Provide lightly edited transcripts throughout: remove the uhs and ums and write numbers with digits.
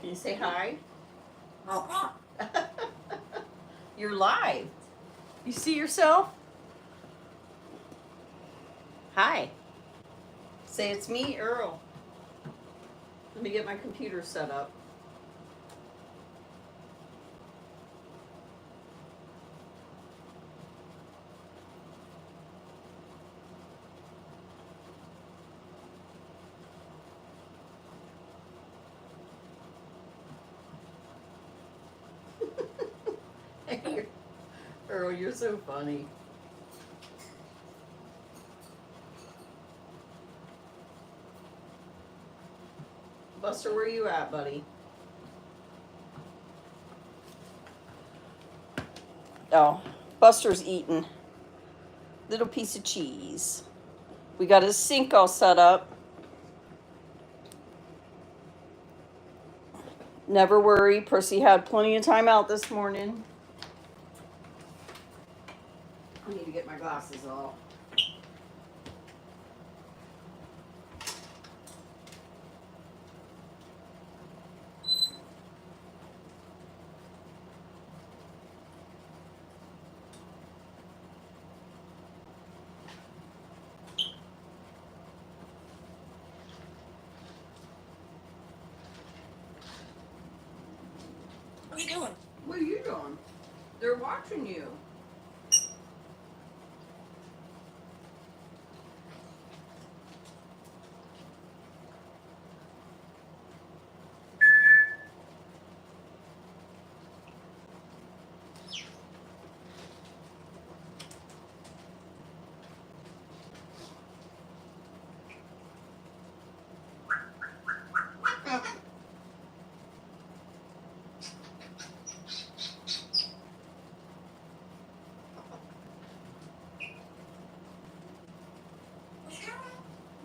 Can you say hi? You're live. You see yourself? Hi. Say it's me, Earl. Let me get my computer set up. Earl, you're so funny. Buster, where you at, buddy? Oh, Buster's eating. Little piece of cheese. We got his sink all set up. Never worry, Percy had plenty of time out this morning. I need to get my glasses off. What are you doing? What are you doing? They're watching you.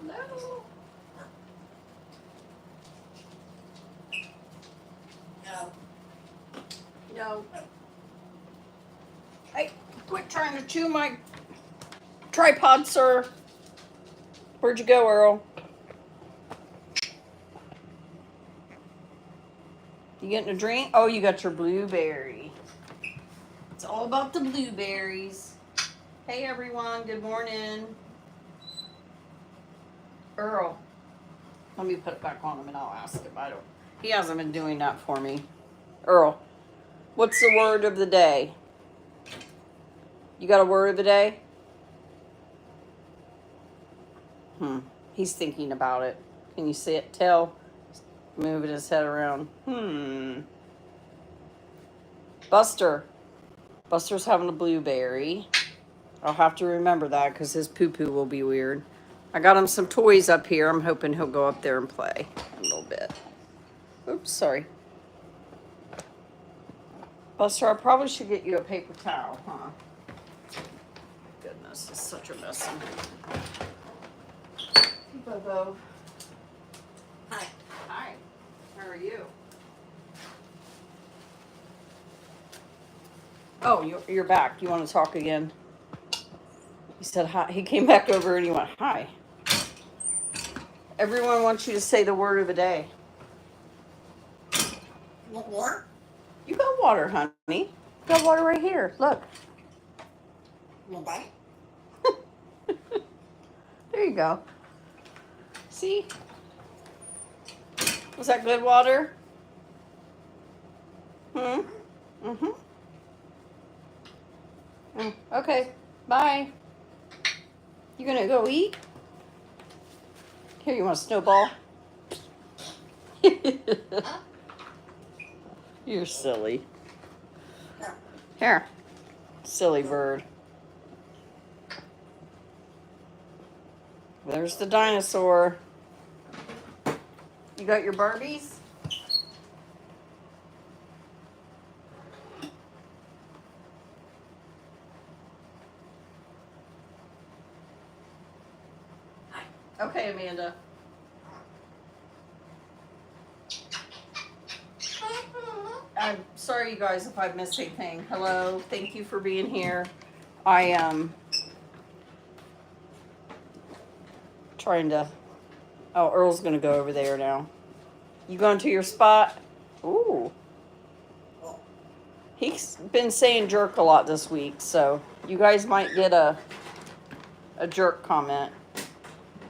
No. No. No. Hey, quit trying to chew my tripod, sir. Where'd you go, Earl? You getting a drink? Oh, you got your blueberry. It's all about the blueberries. Hey, everyone. Good morning. Earl. Let me put it back on him and I'll ask him. He hasn't been doing that for me. Earl, what's the word of the day? You got a word of the day? He's thinking about it. Can you see it? Tell. Moving his head around. Buster's having a blueberry. I'll have to remember that because his poo-poo will be weird. I got him some toys up here. I'm hoping he'll go up there and play a little bit. Oops, sorry. Buster, I probably should get you a paper towel, huh? Goodness, it's such a mess. Bobo. Hi. Hi. How are you? Oh, you're back. You want to talk again? He said hi. He came back over and he went, hi. Everyone wants you to say the word of the day. You want water? You got water, honey. You got water right here. Look. You want bite? There you go. See? Was that good water? Mm-hmm. Okay. Bye. You gonna go eat? Here, you want a snowball? You're silly. Here. Silly bird. There's the dinosaur. You got your Barbies? Okay, Amanda. I'm sorry, you guys, if I've missed anything. Hello, thank you for being here. I am trying to. Oh, Earl's gonna go over there now. You going to your spot? Ooh. Oh, He's been saying jerk a lot this week, so you guys might get a jerk comment.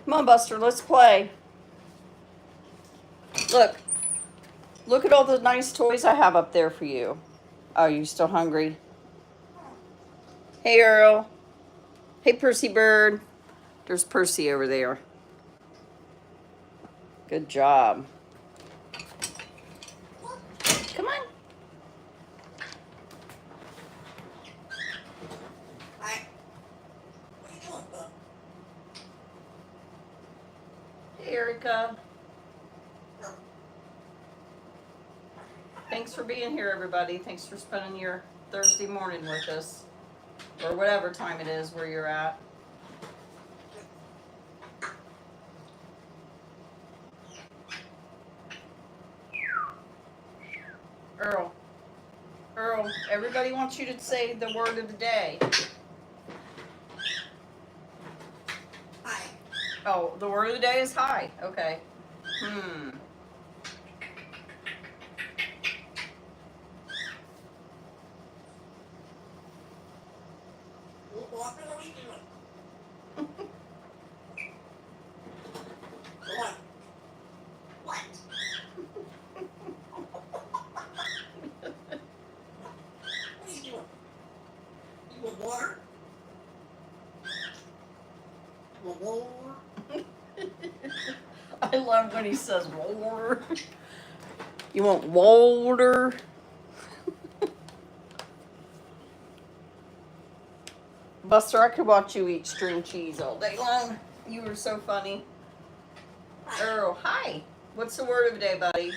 Come on, Buster, let's play. Look. Look at all the nice toys I have up there for you. Oh, you still hungry? Hey, Earl. Hey, Percy Bird. There's Percy over there. Good job. Come on. hi. What are you doing, bud? Hey, Erica. Thanks for being here, everybody. Thanks for spending your Thursday morning with us. Or whatever time it is where you're at. Earl. Earl, everybody wants you to say the word of the day. Hi. Oh, the word of the day is hi. Okay. What are you doing? What? What? What are you doing? You want water? You want water? I love when he says water. You want water? Buster, I could watch you eat string cheese all day long. You were so funny. Earl, hi. What's the word of the day, buddy?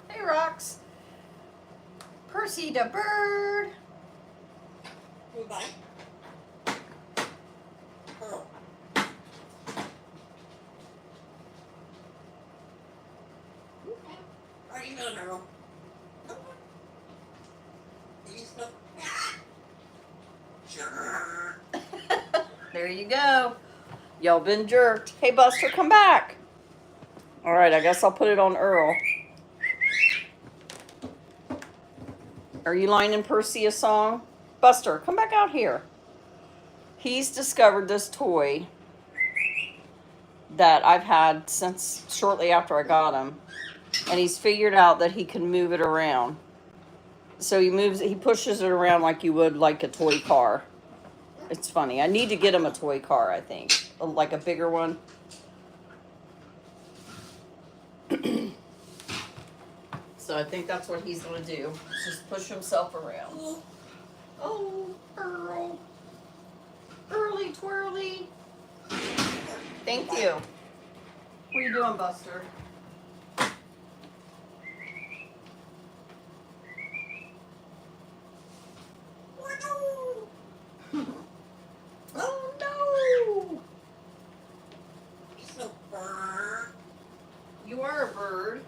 Hey, Rox. Percy the bird. Goodbye. Earl. How are you doing, Earl? You still... Sure. There you go. Y'all been jerked. Hey, Buster, come back. All right, I guess I'll put it on Earl. Are you lining Percy a song? Buster, come back out here. He's discovered this toy that I've had since shortly after I got him. And he's figured out that he can move it around. So he pushes it around like you would like a toy car. It's funny. I need to get him a toy car, I think. Like a bigger one. So I think that's what he's going to do. Just push himself around. Oh, Earl. Early twirly. Thank you. What are you doing, Buster? Oh no! You are a bird.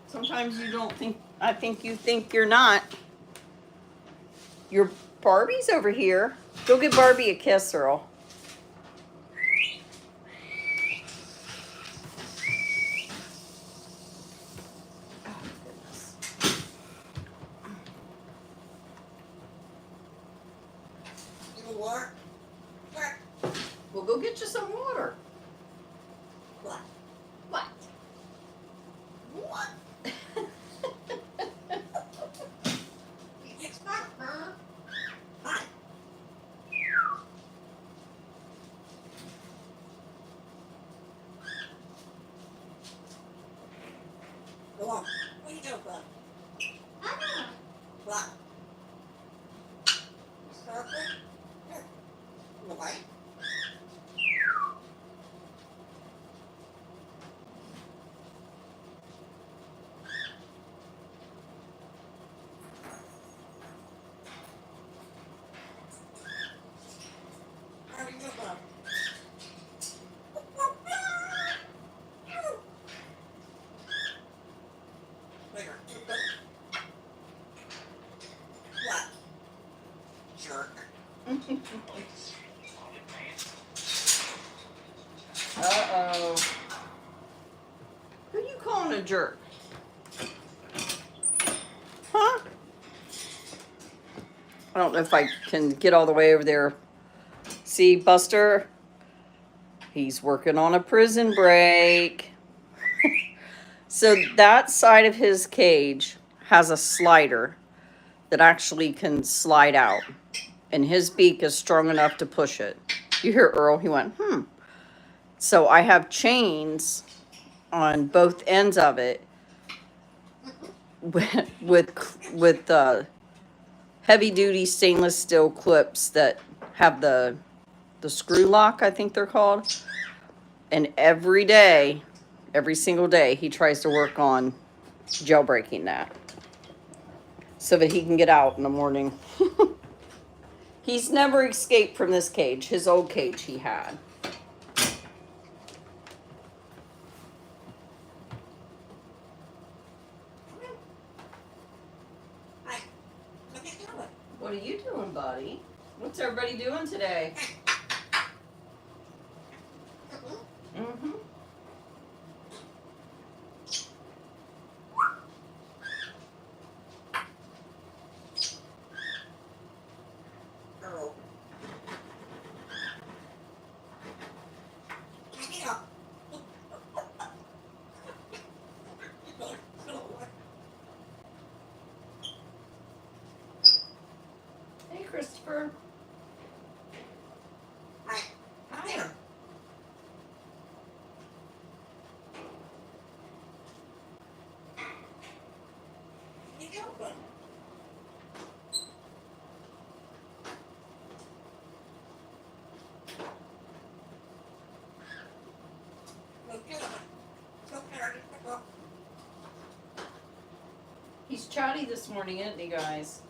Sometimes you don't think, I think you think you're not. Your Barbie's over here. Go give Barbie a kiss, Earl. Oh, goodness. You want? Well, go get you some water. What? What? What? It's not her. Hi. Go on. What are you doing, bud? What? Circle? Here. You like? Uh-oh. Who you calling a jerk? Huh? I don't know if I can get all the way over there. See, Buster? He's working on a prison break. So that side of his cage has a slider that actually can slide out. And his beak is strong enough to push it. You hear Earl? He went, hmm. So I have chains on both ends of it with heavy duty stainless steel clips that have the screw lock, I think they're called. And every day, every single day, he tries to work on jailbreaking that so that he can get out in the morning. He's never escaped from this cage, his old cage he had. What are you doing, buddy? What's everybody doing today? Mm-hmm. Earl. Hey, Christopher. Hi. Hi. He's chatty this morning, isn't he, guys?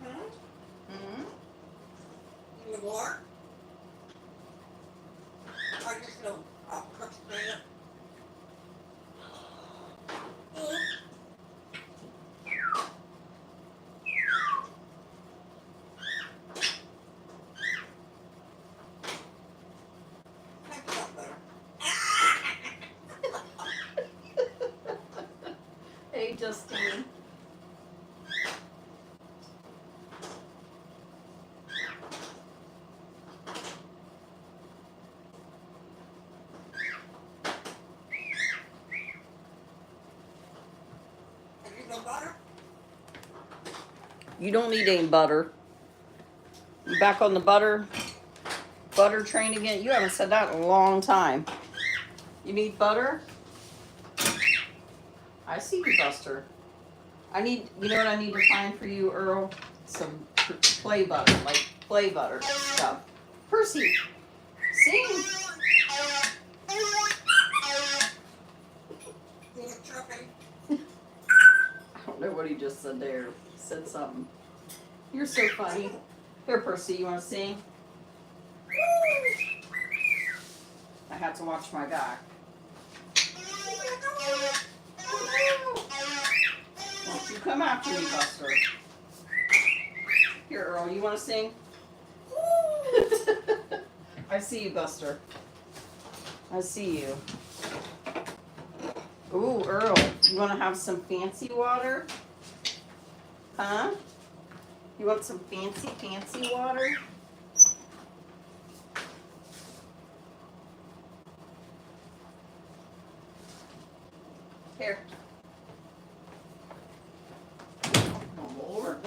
Mm-hmm. You more? I just know. I'll cook straight up. Hey, Justine. Have you got butter? You don't need any butter. You back on the butter train again? You haven't said that in a long time. You need butter? I see you, Buster. You know what I need to find for you, Earl? Some play butter, like play butter stuff. Percy, sing. I don't know what he just said there. He said something. You're so funny. Here, Percy, you want to sing? I had to watch my back. Won't you come after me, Buster? Here, Earl, you want to sing? I see you, Buster. I see you. Ooh, Earl, you want to have some fancy water? Huh? You want some fancy water? Here. Oh, Lord.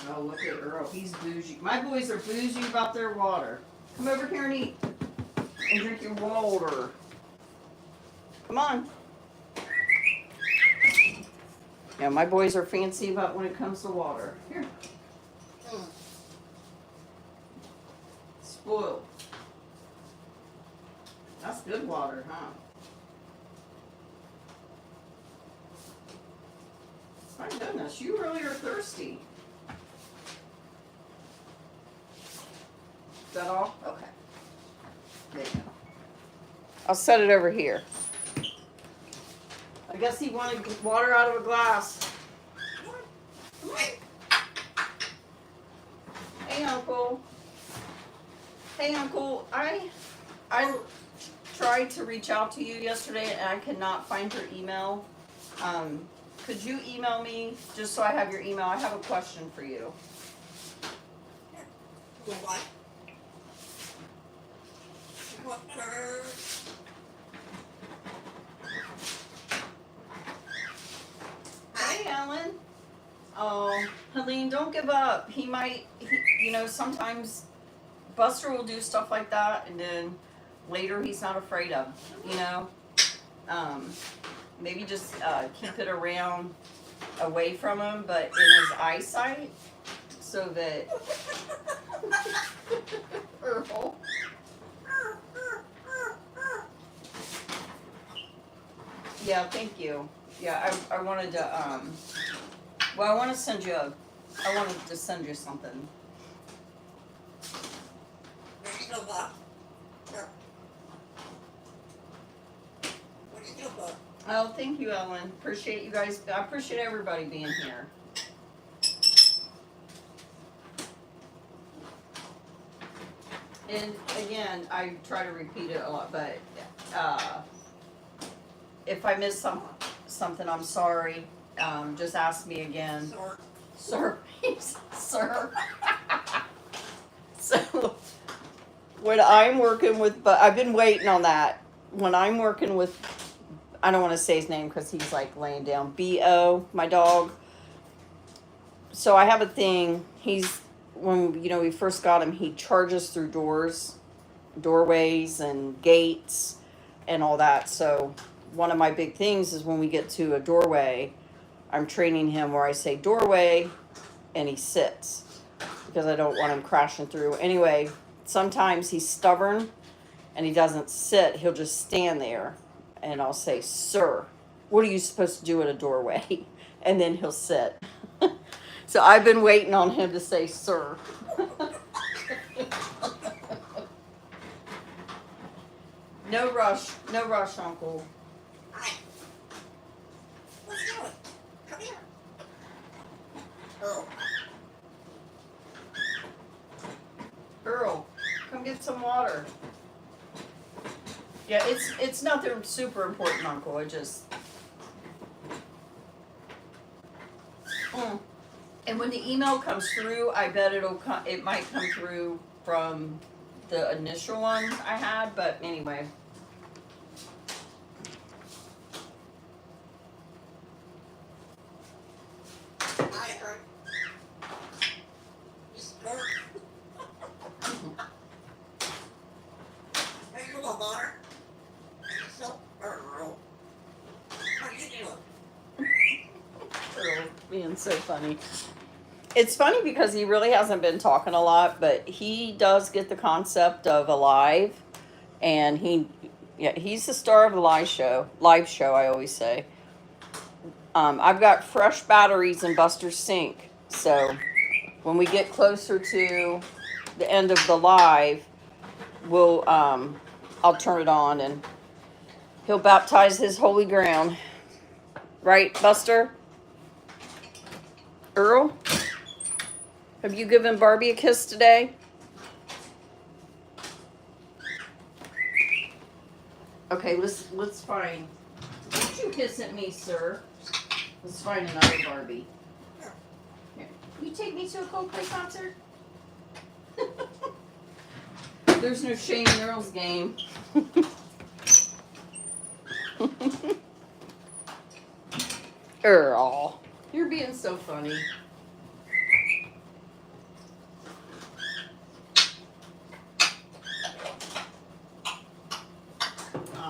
Oh, look at Earl. He's bougie. My boys are bougie about their water. Come over here and eat. And drink your water. Come on. Yeah, my boys are fancy about when it comes to water. Here. Spoiled. That's good water, huh? My goodness, you really are thirsty. Is that all? Okay. There you go. I'll set it over here. I guess he wanted water out of a glass. Come on. Hey, Uncle. Hey, Uncle. I tried to reach out to you yesterday and I could not find your email. Could you email me just so I have your email? I have a question for you. What? What? Hey, Alan. Oh, Helene, don't give up. Sometimes Buster will do stuff like that, and then later he's not afraid of, you know. Maybe just keep it around away from him, but in his eyesight, so that Earl. Yeah, thank you. Yeah, I wanted to I wanted to send you something. Oh, thank you, Ellen. Appreciate you guys. I appreciate everybody being here. And again, I try to repeat it a lot, but if I miss something, I'm sorry. Just ask me again. Sir, sir. So when I'm working with, but I've been waiting on that. When I'm working with, I don't want to say his name because he's like laying down. B.O., my dog. So I have a thing. When we first got him, he charges through doorways and gates and all that. So one of my big things is when we get to a doorway, I'm training him where I say doorway and he sits because I don't want him crashing through. Anyway, sometimes he's stubborn and he doesn't sit. He'll just stand there and I'll say, sir, what are you supposed to do at a doorway? And then he'll sit. So I've been waiting on him to say, sir. No rush, Uncle. Hi. What are you doing? Come here. Earl. Earl, come get some water. Yeah, it's nothing super important, Uncle. I just. And when the email comes through, I bet it might come through from the initial one I had, but anyway. Hi, Earl. Miss Earl. Hey, you want water? So, Earl. What are you doing? Earl being so funny. It's funny because he really hasn't been talking a lot, but he does get the concept of alive, and he's the star of the live show. I always say. I've got fresh batteries in Buster's sink, so when we get closer to the end of the live, I'll turn it on and he'll baptize his holy ground. Right, Buster? Earl? Have you given Barbie a kiss today? Okay, let's find. Don't you hiss at me, sir. Let's find another Barbie. Here. You take me to a Coldplay concert? There's no shame in Earl's game. Earl, you're being so funny.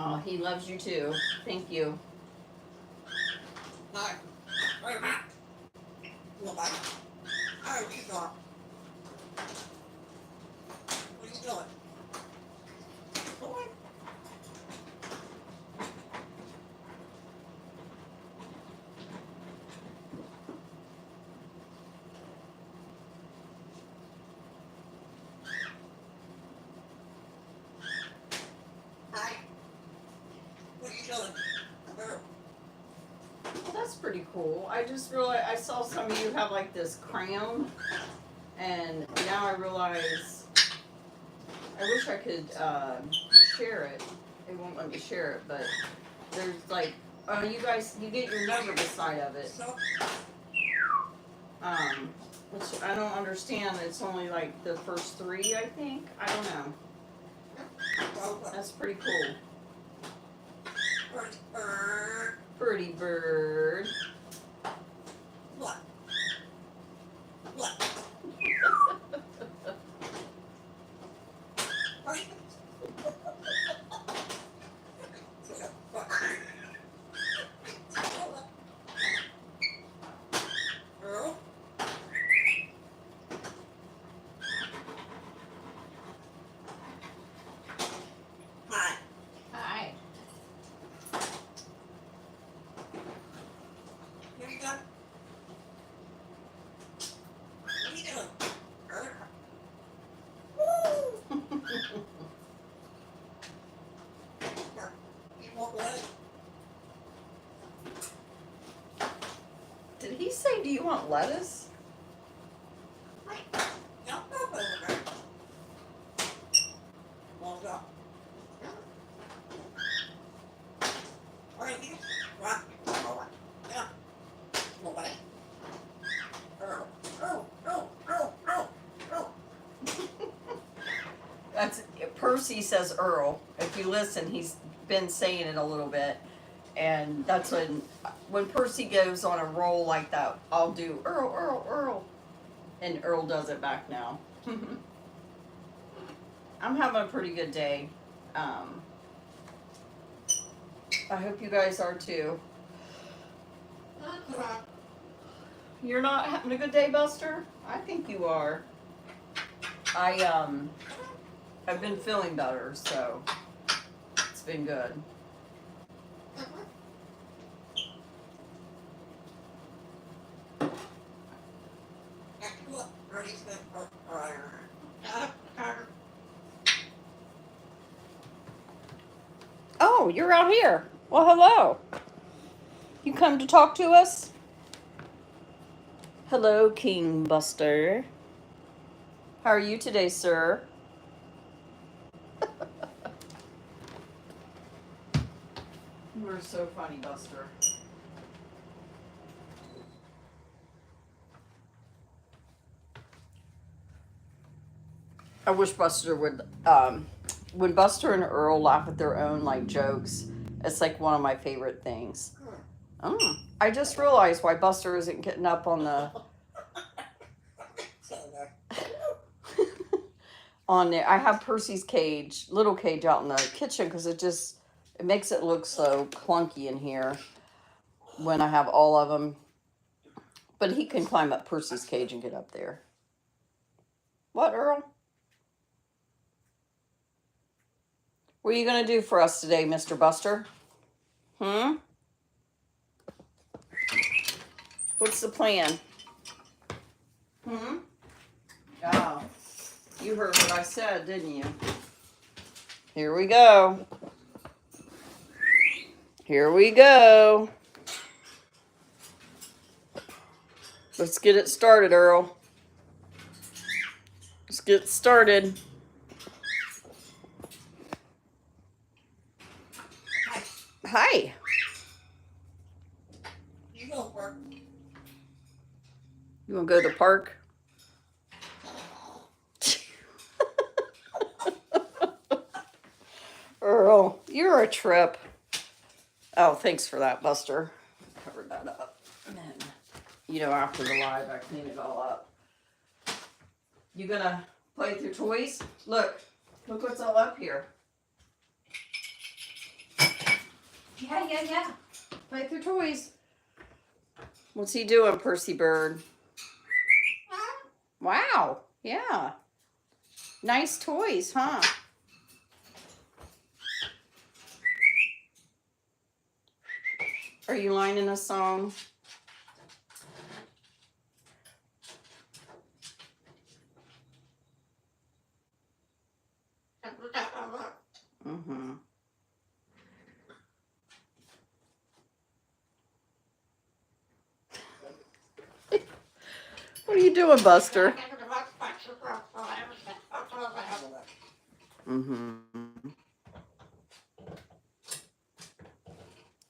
Oh, he loves you too. Thank you. Hi. Wait a minute. Look, I already saw. What are you doing? Boy. Hi. What are you doing? Earl. Well, that's pretty pretty cool. I just realized I saw some of you have like this crown, and now I realize I wish I could share it. It won't let me share it, but there's like, oh, you guys, you get your number beside of it. Which I don't understand. It's only like the first three, I think. I don't know. That's pretty cool. Birdie bird. What? What? Earl? Hi. Hi. Here you go. What are you doing? Earl? Woo! You won't let it. Did he say, do you want lettuce? Jump up over there. Won't go. Right here. Rock. Over. Yeah. Over there. Earl. Earl. Earl. Earl. Earl. Earl. That's Percy says Earl. If you listen, he's been saying it a little bit, and that's when Percy goes on a roll like that, I'll do Earl, Earl, Earl, and Earl does it back now. I'm having a pretty good day. I hope you guys are too. You're not having a good day, Buster? I think you are. I've been feeling better, so it's been good. Oh, you're out here. Well, hello. You come to talk to us? Hello, King Buster. How are you today, sir? You are so funny, Buster. I wish Buster would, when Buster and Earl laugh at their own, like, jokes, it's like one of my favorite things. I just realized why Buster isn't getting up on the, on there. I have Percy's cage, little cage out in the kitchen, because it makes it look so clunky in here when I have all of them. But he can climb up Percy's cage and get up there. What, Earl? What are you going to do for us today, Mr. Buster? What's the plan? Oh, you heard what I said, didn't you? Here we go. Here we go. Let's get it started, Earl. Let's get started. Hi. You go work. You want to go to the park? Earl, you're a trip. Oh, thanks for that, Buster. Cover that up. And then, after the live, I clean it all up. You gonna play with your toys? Look what's all up here. Yeah. Play with your toys. What's he doing, Percy Bird? Wow. Yeah. Nice toys, huh? Are you lining a song? are you doing, Buster? Mm-hmm.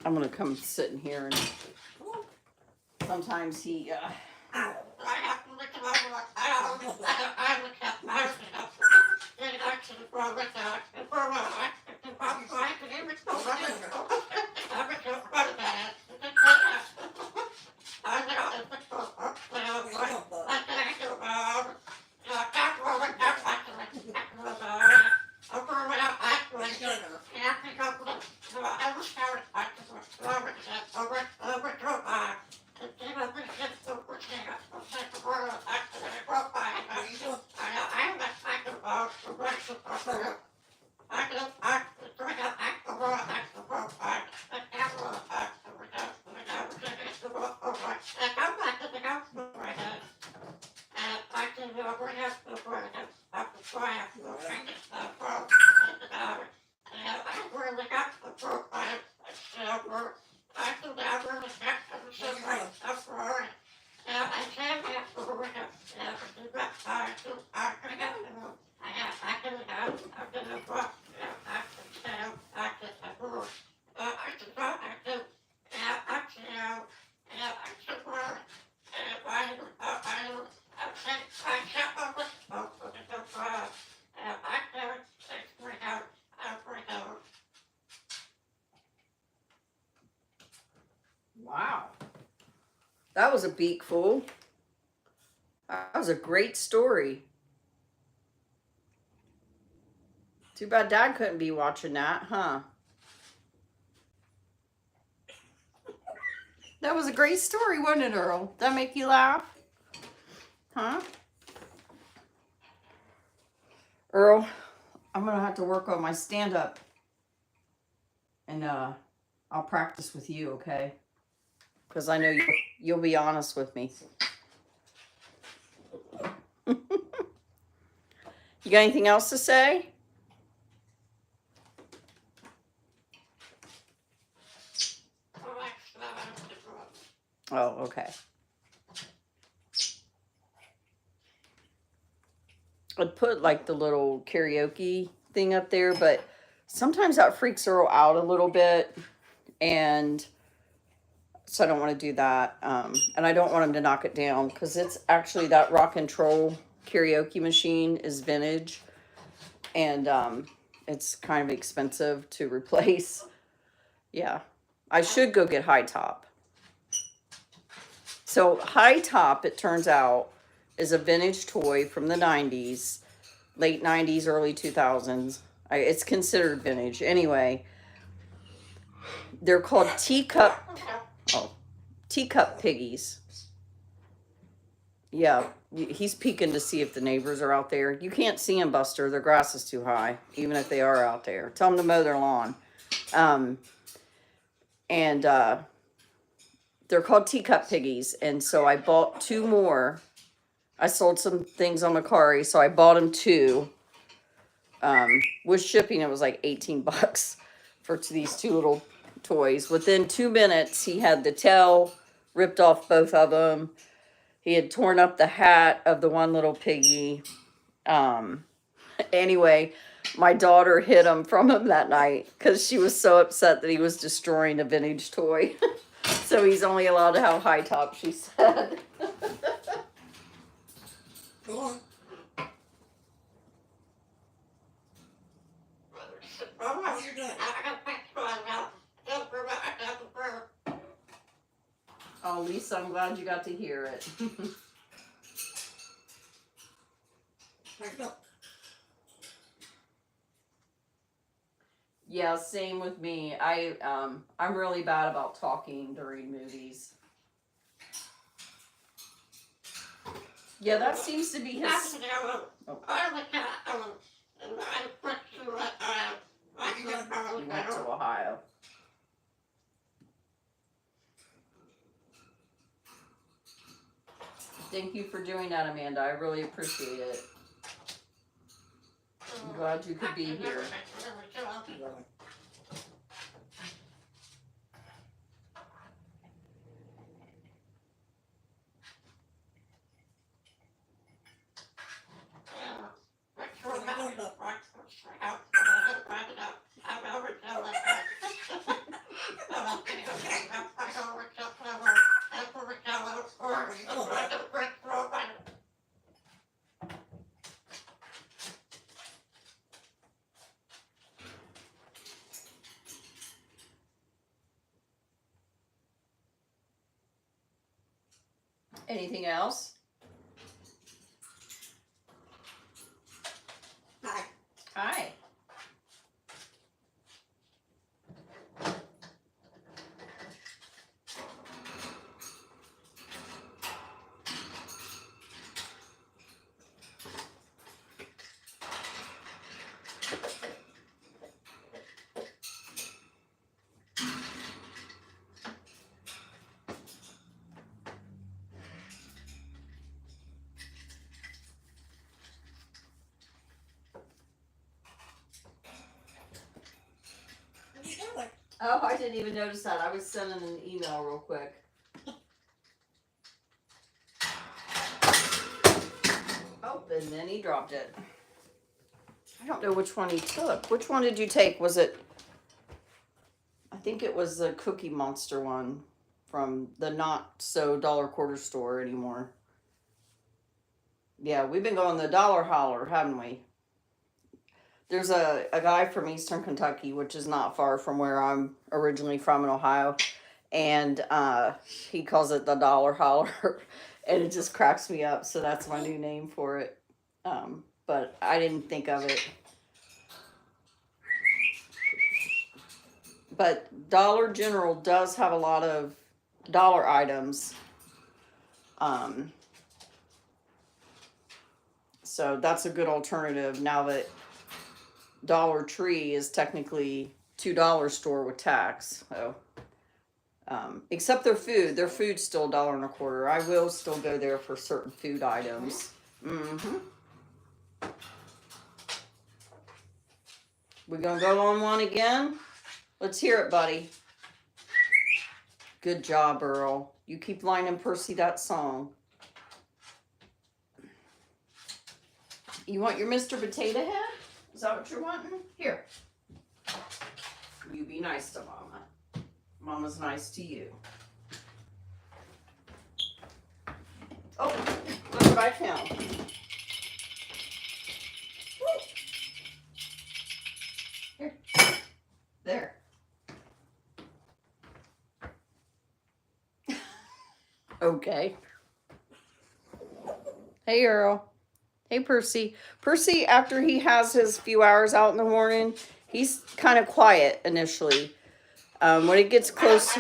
I'm gonna come sit in here, and sometimes he wow. That was a beakful. That was a great story. Too bad Dad couldn't be watching that, huh? That was a great story, wasn't it, Earl? Did that make you laugh? Huh? Earl, I'm gonna have to work on my stand-up. And I'll practice with you, okay? Because I know you'll be honest with me. You got anything else to say? Oh, okay. I'd put like the little karaoke thing up there, but sometimes that freaks Earl out a little bit, and so I don't want to do that. And I don't want him to knock it down, because it's actually, that rock and roll karaoke machine is vintage, and it's kind of expensive to replace. Yeah, I should go get High Top. So High Top, it turns out, is a vintage toy from the 90s, late 90s, early 2000s. It's considered vintage. Anyway, they're called teacup piggies. Yeah, he's peeking to see if the neighbors are out there. You can't see them, Buster. Their grass is too high, even if they are out there. Tell them to mow their lawn. And they're called teacup piggies. And so I bought 2 more. I sold some things on Macari, so I bought him 2. With shipping, it was like 18 bucks for these 2 little toys. Within 2 minutes, he had the tail ripped off both of them. He had torn up the hat of the one little piggy. Anyway, my daughter hid him from him that night because she was so upset that he was destroying a vintage toy. So he's only allowed to have High Top, she said. Oh, Lisa, I'm glad you got to hear it. Yeah, same with me. I'm really bad about talking during movies. Yeah, that seems to be his. Oh. He went to Ohio. Thank you for doing that, Amanda. I really appreciate it. I'm glad you could be here. Anything else? Hi. Hi. What are you doing? Oh, I didn't even notice that. I was sending an email real quick. Oh, and then he dropped it. I don't know which one he took. Which one did you take? Was it... I think it was the Cookie Monster one from the not so dollar quarter store anymore. Yeah, we've been going the dollar holler, haven't we? There's a guy from Eastern Kentucky, which is not far from where I'm originally from in Ohio. And he calls it the dollar holler. And it just cracks me up. So that's my new name for it. But I didn't think of it. But Dollar General does have a lot of dollar items. So that's a good alternative now that Dollar Tree is technically $2 store with tax. So, except their food. Their food's still $1.25. I will still go there for certain food items. Mm-hmm. We gonna go on one again? Let's hear it, buddy. Good job, Earl. You keep lining Percy that song. You want your Mr. Potato Head? Is that what you're wanting? Here. You be nice to Mama. Mama's nice to you. Oh, look what I found. Here. There. Okay. Hey, Earl. Hey, Percy. Percy, after he has his few hours out in the morning, he's kind of quiet initially. When it gets close...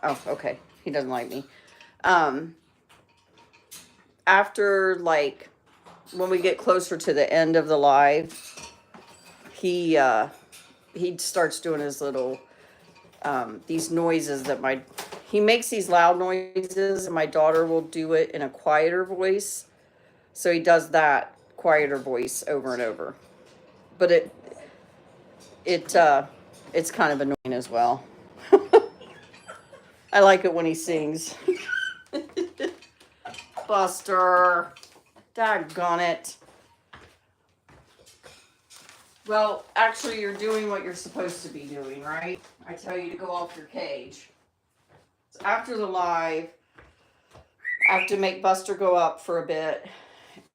Oh, okay. He doesn't like me. After, like, when we get closer to the end of the live, he starts doing his little, these noises that he makes these loud noises, and my daughter will do it in a quieter voice. So he does that quieter voice over and over. But it's kind of annoying as well. I like it when he sings. Buster. Daggone it. Well, actually, you're doing what you're supposed to be doing, right? I tell you to go off your cage. So after the live, I have to make Buster go up for a bit,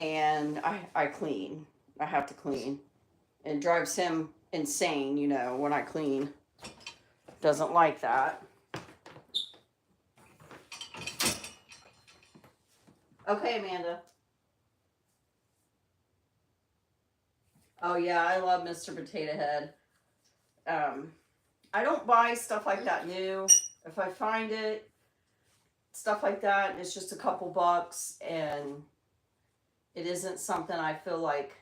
and I clean. I have to clean. It drives him insane, you know, when I clean. Doesn't like that. Okay, Amanda. Oh, yeah, I love Mr. Potato Head. I don't buy stuff like that new. If I find it, stuff like that, and it's just a couple bucks, and it isn't something I feel like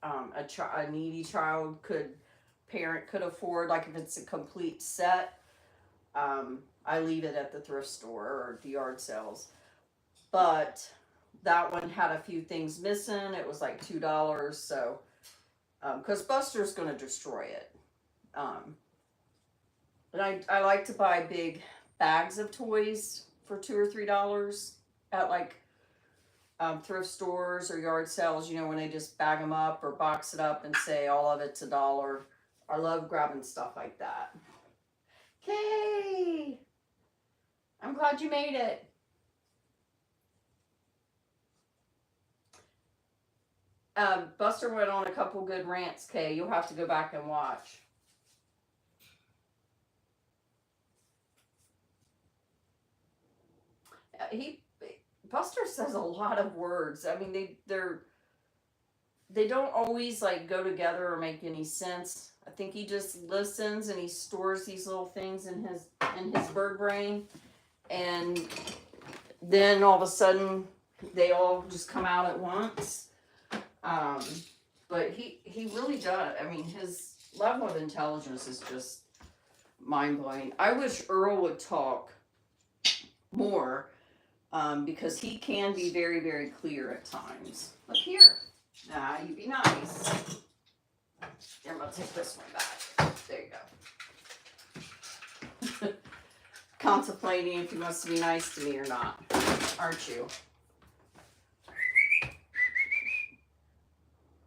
a needy parent could afford. Like if it's a complete set, I leave it at the thrift store or the yard sales. But that one had a few things missing. It was like $2, so because Buster's going to destroy it. And I like to buy big bags of toys for $2 or $3 at like thrift stores or yard sales, you know, when they just bag them up or box it up and say all of it's $1. I love grabbing stuff like that. Kay! I'm glad you made it. Buster went on a couple good rants, Kay. You'll have to go back and watch. Buster says a lot of words. I mean, they don't always like go together or make any sense. I think he just listens and he stores these little things in his bird brain, and then all of a sudden they all just come out at once. But he really does. I mean, his level of intelligence is just mind blowing. I wish Earl would talk more, because he can be very, very clear at times. Look here. Nah, you be nice. Here, I'm gonna take this one back. There you go. Contemplating if he wants to be nice to me or not, aren't you?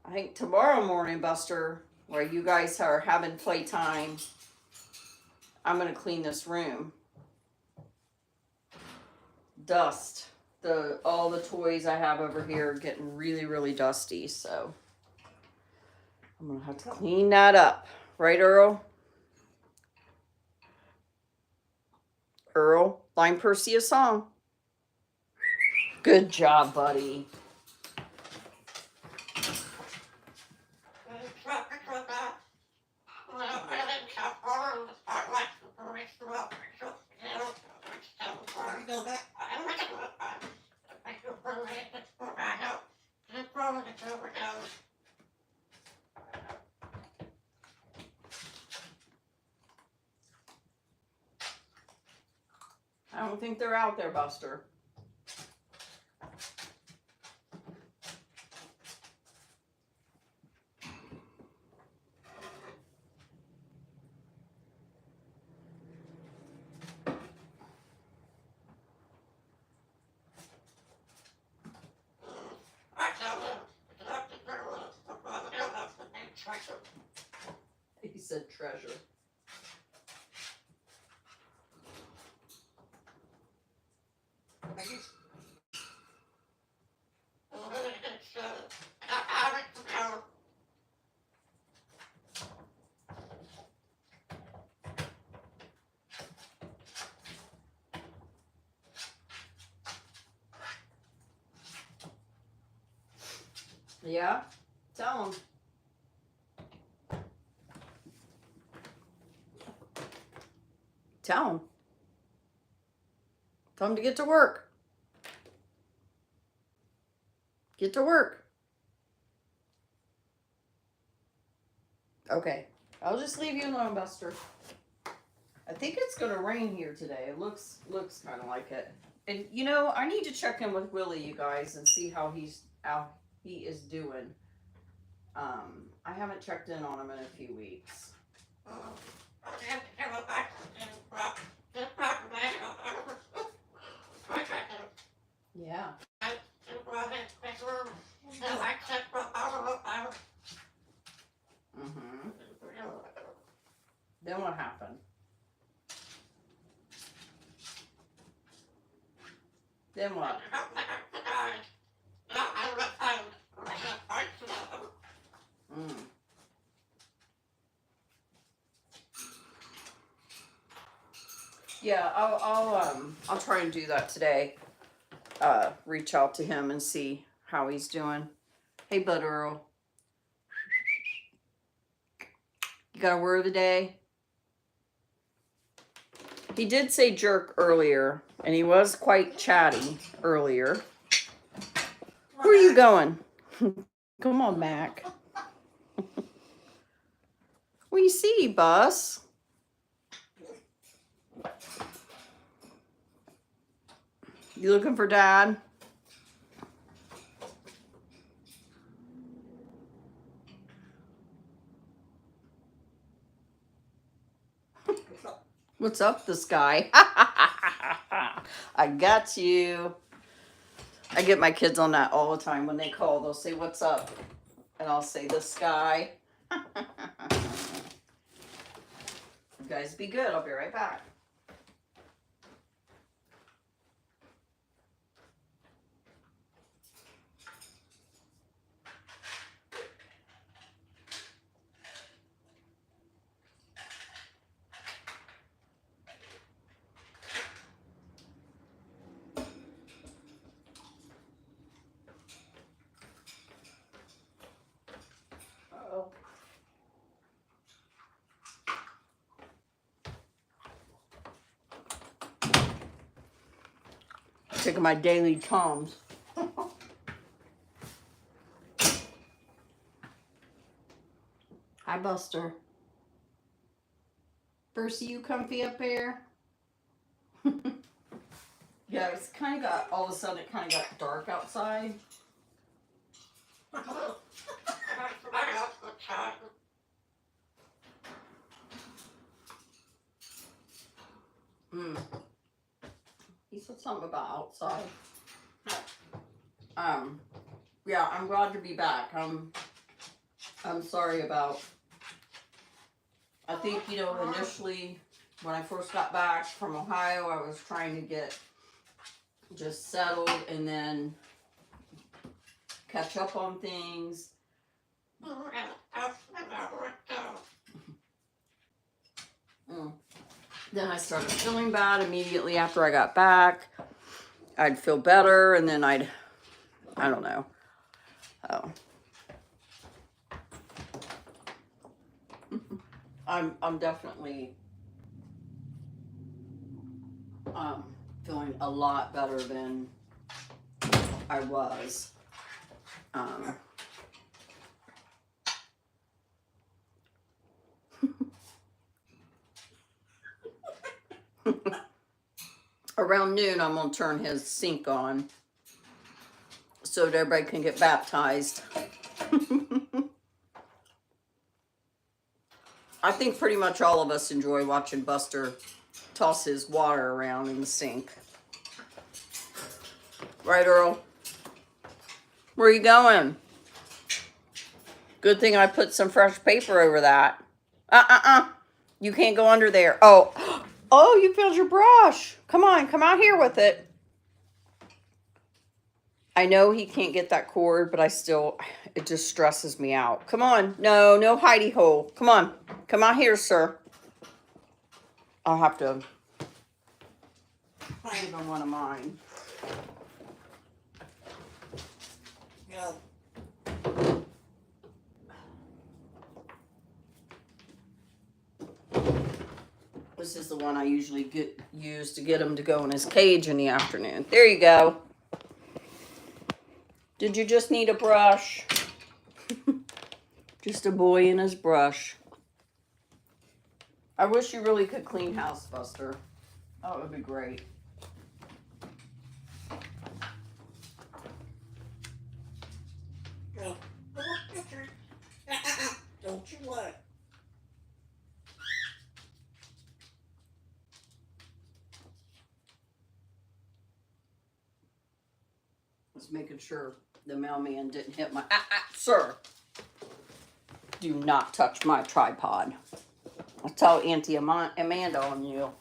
I think tomorrow morning, Buster, where you guys are having playtime, I'm gonna clean this room. Dust. All the toys I have over here are getting really, really dusty, so I'm gonna have to clean that up. Right, Earl? Earl, line Percy a song. Good job, buddy. I don't think they're out there, Buster. He said treasure. Yeah? Tell him. Tell him. Tell him to get to work. Get to work. Okay. I'll just leave you alone, Buster. I think it's gonna rain here today. It looks kind of like it. And you know, I need to check in with Willie, you guys, and see how he is doing. I haven't checked in on him in a few weeks. Yeah. Mm-hmm. Then what happened? Then what? Mm. Yeah, I'll try and do that today. Reach out to him and see how he's doing. Hey, Bud Earl. You got a word of the day? He did say jerk earlier, and he was quite chatty earlier. Where are you going? Come on, Mac. What do you see, Bus? You looking for Dad? What's up, this guy? I got you. I get my kids on that all the time. When they call, they'll say, "What's up?" And I'll say, "This guy." You guys be good. I'll be right back. Taking my daily Tums. Hi, Buster. Percy, you comfy up there? Yeah, it's kind of got, all of a sudden it kind of got dark outside. He said something about outside. Yeah, I'm glad to be back. I'm sorry about, I think, you know, initially when I first got back from Ohio, I was trying to get just settled and then catch up on things. Then I started feeling bad immediately after I got back. I'd feel better and then I don't know. Oh. I'm definitely feeling a lot better than I was. Around noon, I'm gonna turn his sink on so that everybody can get baptized. I think pretty much all of us enjoy watching Buster toss his water around in the sink. Right, Earl? Where are you going? Good thing I put some fresh paper over that. You can't go under there. Oh, oh, you filled your brush. Come on, come out here with it. I know he can't get that cord, but it just stresses me out. Come on. No, no hidey hole. Come on. Come out here, sir. I'll have to find him one of mine. Yeah. This is the one I usually use to get him to go in his cage in the afternoon. There you go. Did you just need a brush? Just a boy and his brush. I wish you really could clean house, Buster. That would be great. No. Don't you what? Just making sure the mailman didn't hit my... Sir! Do not touch my tripod. I'll tell Auntie Amanda on you.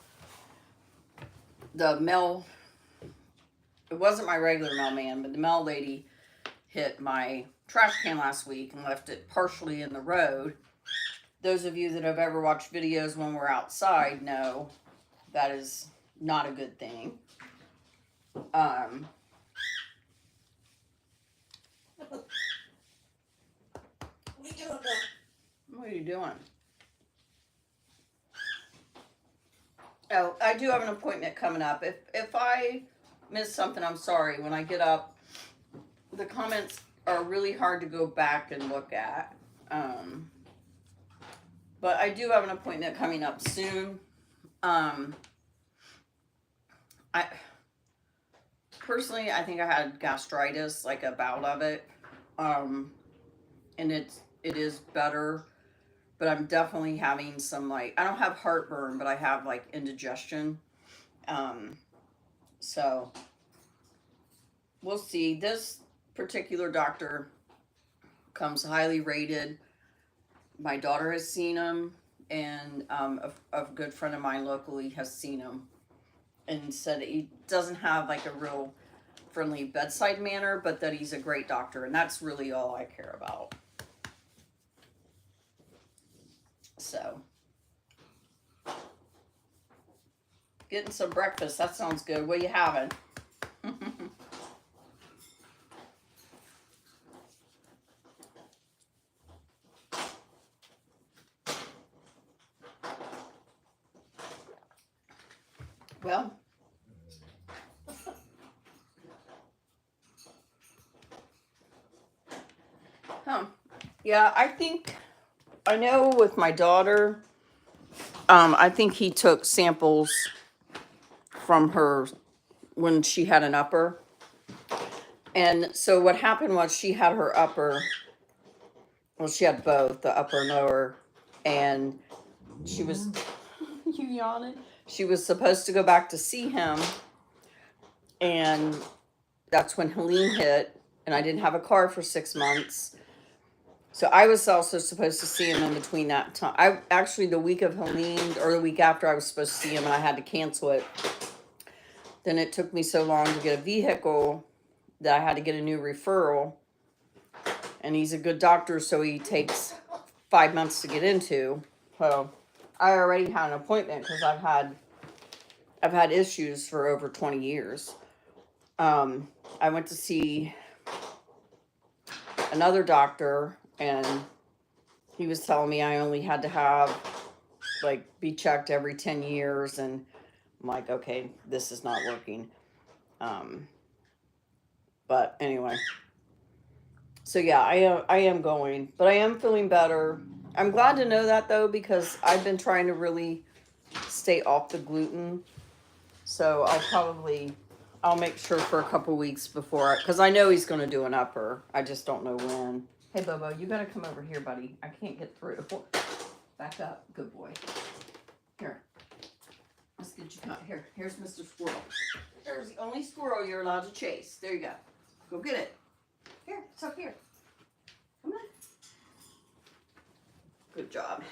The mail... It wasn't my regular mailman, but the mail lady hit my trash can last week and left it partially in the road. Those of you that have ever watched videos when we're outside know that is not a good thing. What are you doing? Oh, I do have an appointment coming up. If I miss something, I'm sorry. When I get up, the comments are really hard to go back and look at. But I do have an appointment coming up soon. I personally, I think I had gastritis, like a bout of it. And it is better, but I'm definitely having some, like, I don't have heartburn, but I have like indigestion. So we'll see. This particular doctor comes highly rated. My daughter has seen him, and a good friend of mine locally has seen him and said he doesn't have like a real friendly bedside manner, but that he's a great doctor, and that's really all I care about. So, getting some breakfast, that sounds good. What are you having? Well, Yeah, I know with my daughter, I think he took samples from her when she had an upper. And so what happened was she had her upper, well, she had both, the upper and lower, and she was, you yawning? She was supposed to go back to see him, and that's when Helene hit, and I didn't have a car for 6 months. So I was also supposed to see him in between that time. I actually, the week of Helene, or the week after, I was supposed to see him, and I had to cancel it. Then it took me so long to get a vehicle that I had to get a new referral. And he's a good doctor, so he takes 5 months to get into. So I already had an appointment because I've had issues for over 20 years. I went to see another doctor, and he was telling me I only had to have, like, be checked every 10 years. And I'm like, okay, this is not working. But anyway. So yeah, I am going, but I am feeling better. I'm glad to know that though, because I've been trying to really stay off the gluten. So I'll make sure for a couple weeks before, because I know he's going to do an upper. I just don't know when. Hey, Bobo, you got to come over here, buddy. I can't get through. Back up. Good boy. Here. Let's get you out. Here. Here's Mr. Squirrel. There's the only squirrel you're allowed to chase. There you go. Go get it. Here. It's up here. Come on. Good job.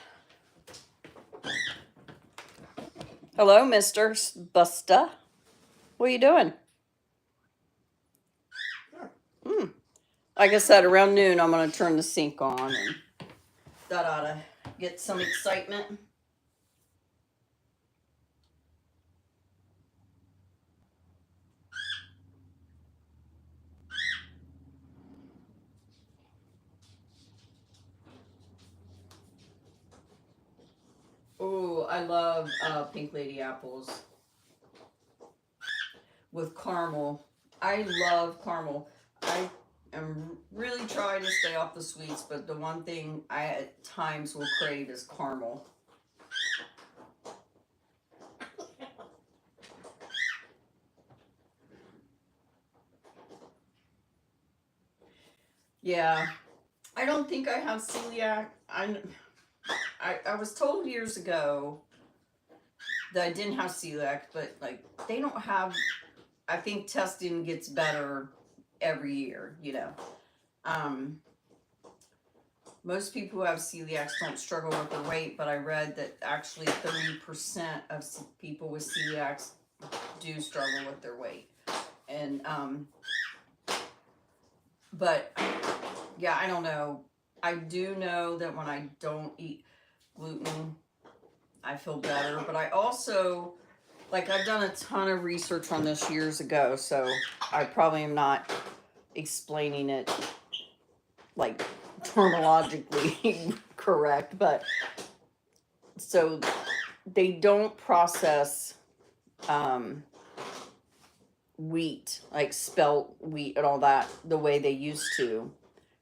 Hello, Mr. Busta. What are you doing? Like I said, around noon, I'm going to turn the sink on, and that ought to get some excitement. Oh, I love Pink Lady apples with caramel. I love caramel. I am really trying to stay off the sweets, but the one thing I at times will crave is caramel. Yeah, I don't think I have celiac. I was told years ago that I didn't have celiac, but like they don't have. I think testing gets better every year. Most people who have celiacs don't struggle with their weight, but I read that actually 30% of people with celiacs do struggle with their weight. And but yeah, I don't know. I do know that when I don't eat gluten, I feel better. But I also, like, I've done a ton of research on this years ago, so I probably am not explaining it like terminologically correct. But so they don't process wheat, like spelt wheat and all that, the way they used to.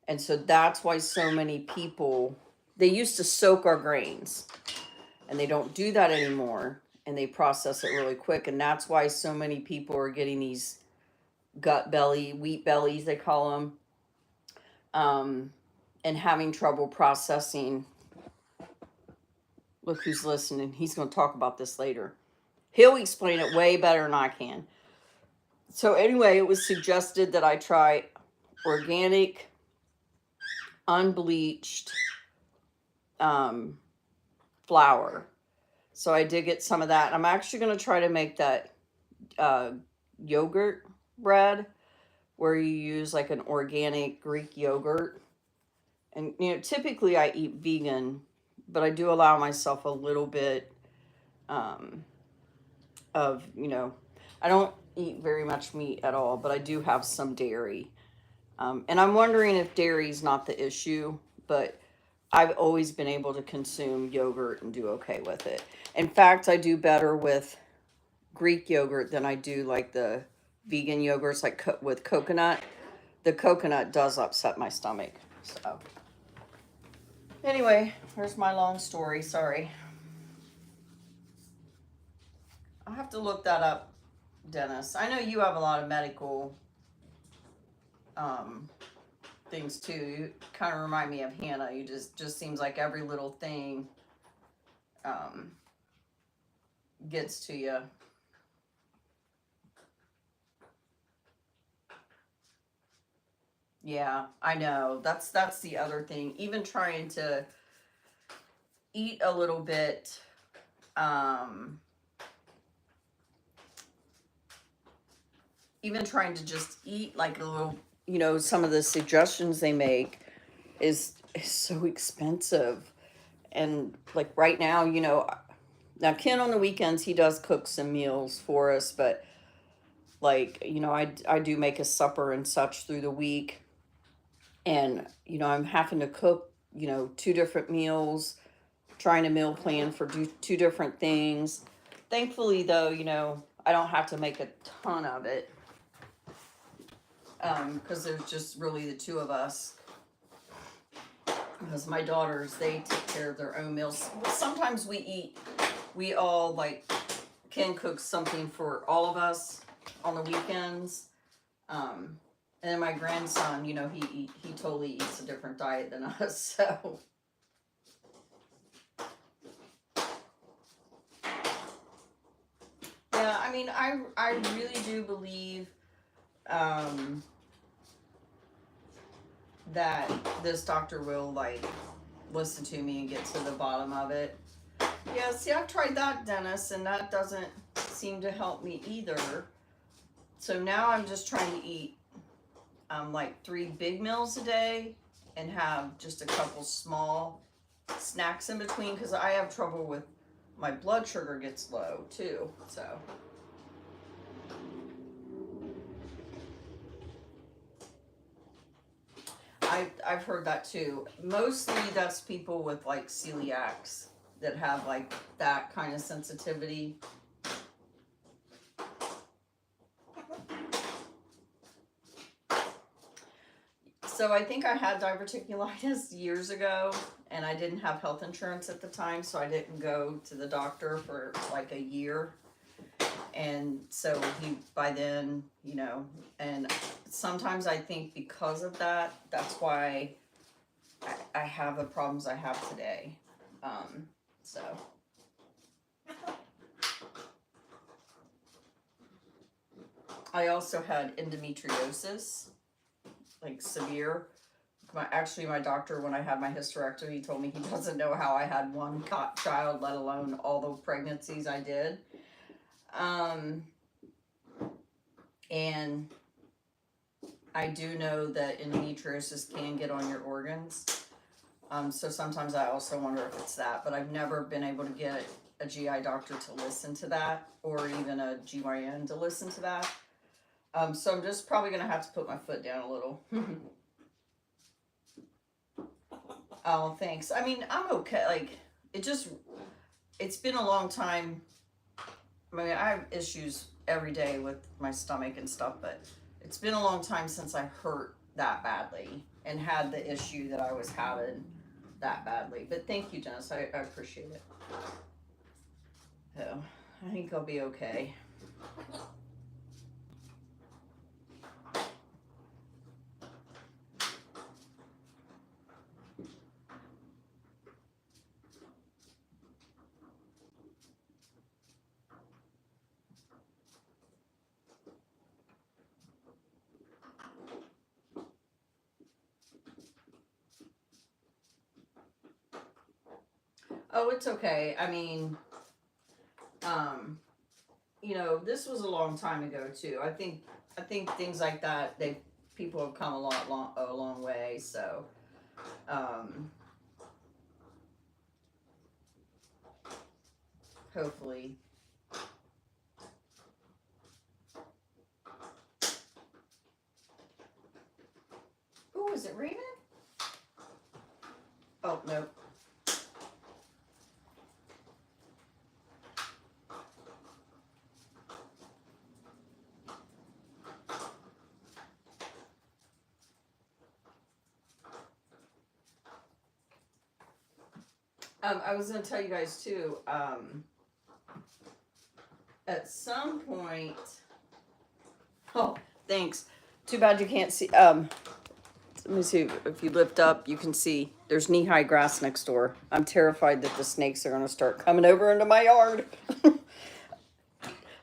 And so that's why so many people, they used to soak our grains, and they don't do that anymore, and they process it really quick. And that's why so many people are getting these gut belly, wheat bellies, they call them, and having trouble processing. Look who's listening. He's going to talk about this later. He'll explain it way better than I can. So anyway, it was suggested that I try organic, unbleached flour. So I did get some of that. I'm actually going to try to make that yogurt bread, where you use like an organic Greek yogurt. And typically I eat vegan, but I do allow myself a little bit of, I don't eat very much meat at all, but I do have some dairy. And I'm wondering if dairy is not the issue, but I've always been able to consume yogurt and do okay with it. In fact, I do better with Greek yogurt than I do like the vegan yogurts, like with coconut. The coconut does upset my stomach. So Anyway, here's my long story. Sorry. I'll have to look that up, Dennis. I know you have a lot of medical um, things too. You kind of remind me of Hannah. You just seems like every little thing um, gets to you. Yeah, I know. That's the other thing. Even trying to eat a little bit, um, even trying to just eat like a little, some of the suggestions they make is so expensive. And like right now, now Ken on the weekends he does cook some meals for us, but like, I do make a supper and such through the week, and I'm having to cook, two different meals, trying to meal plan for two different things. Thankfully, though, I don't have to make a ton of it because there's just really the two of us. Because my daughters, they take care of their own meals. Sometimes we all like, Ken cooks something for all of us on the weekends. And then my grandson, he totally eats a different diet than us. So yeah, I mean, I really do believe um, that this doctor will like listen to me and get to the bottom of it. Yeah, see, I've tried that, Dennis, and that doesn't seem to help me either. So now I'm just trying to eat like 3 big meals a day and have just a couple small snacks in between, because I have trouble with my blood sugar gets low too. So I've heard that too. Mostly that's people with like celiacs that have like that kind of sensitivity. So I think I had diverticulitis years ago, and I didn't have health insurance at the time, so I didn't go to the doctor for like a year. And so by then, and sometimes I think because of that, that's why I have the problems I have today. So I also had endometriosis, like severe. My doctor, when I had my hysterectomy, he told me he doesn't know how I had one child, let alone all the pregnancies I did. And I do know that endometriosis can get on your organs. So sometimes I also wonder if it's that, but I've never been able to get a GI doctor to listen to that, or even a GYN to listen to that. So I'm just probably going to have to put my foot down a little. Oh, thanks. I mean, I'm okay. Like, it's been a long time. I mean, I have issues every day with my stomach and stuff, but it's been a long time since I hurt that badly and had the issue that I was having that badly. But thank you, Dennis. I appreciate it. So I think I'll be okay. Oh, it's okay. I mean, um, this was a long time ago too. I think things like that, people have come a long way. So, um, hopefully. Oh, is it raining? Oh no. I was gonna tell you guys too. At some point. Oh, thanks. Too bad you can't see. Let me see if you lift up, you can see there's knee-high grass next door. I'm terrified that the snakes are gonna start coming over into my yard.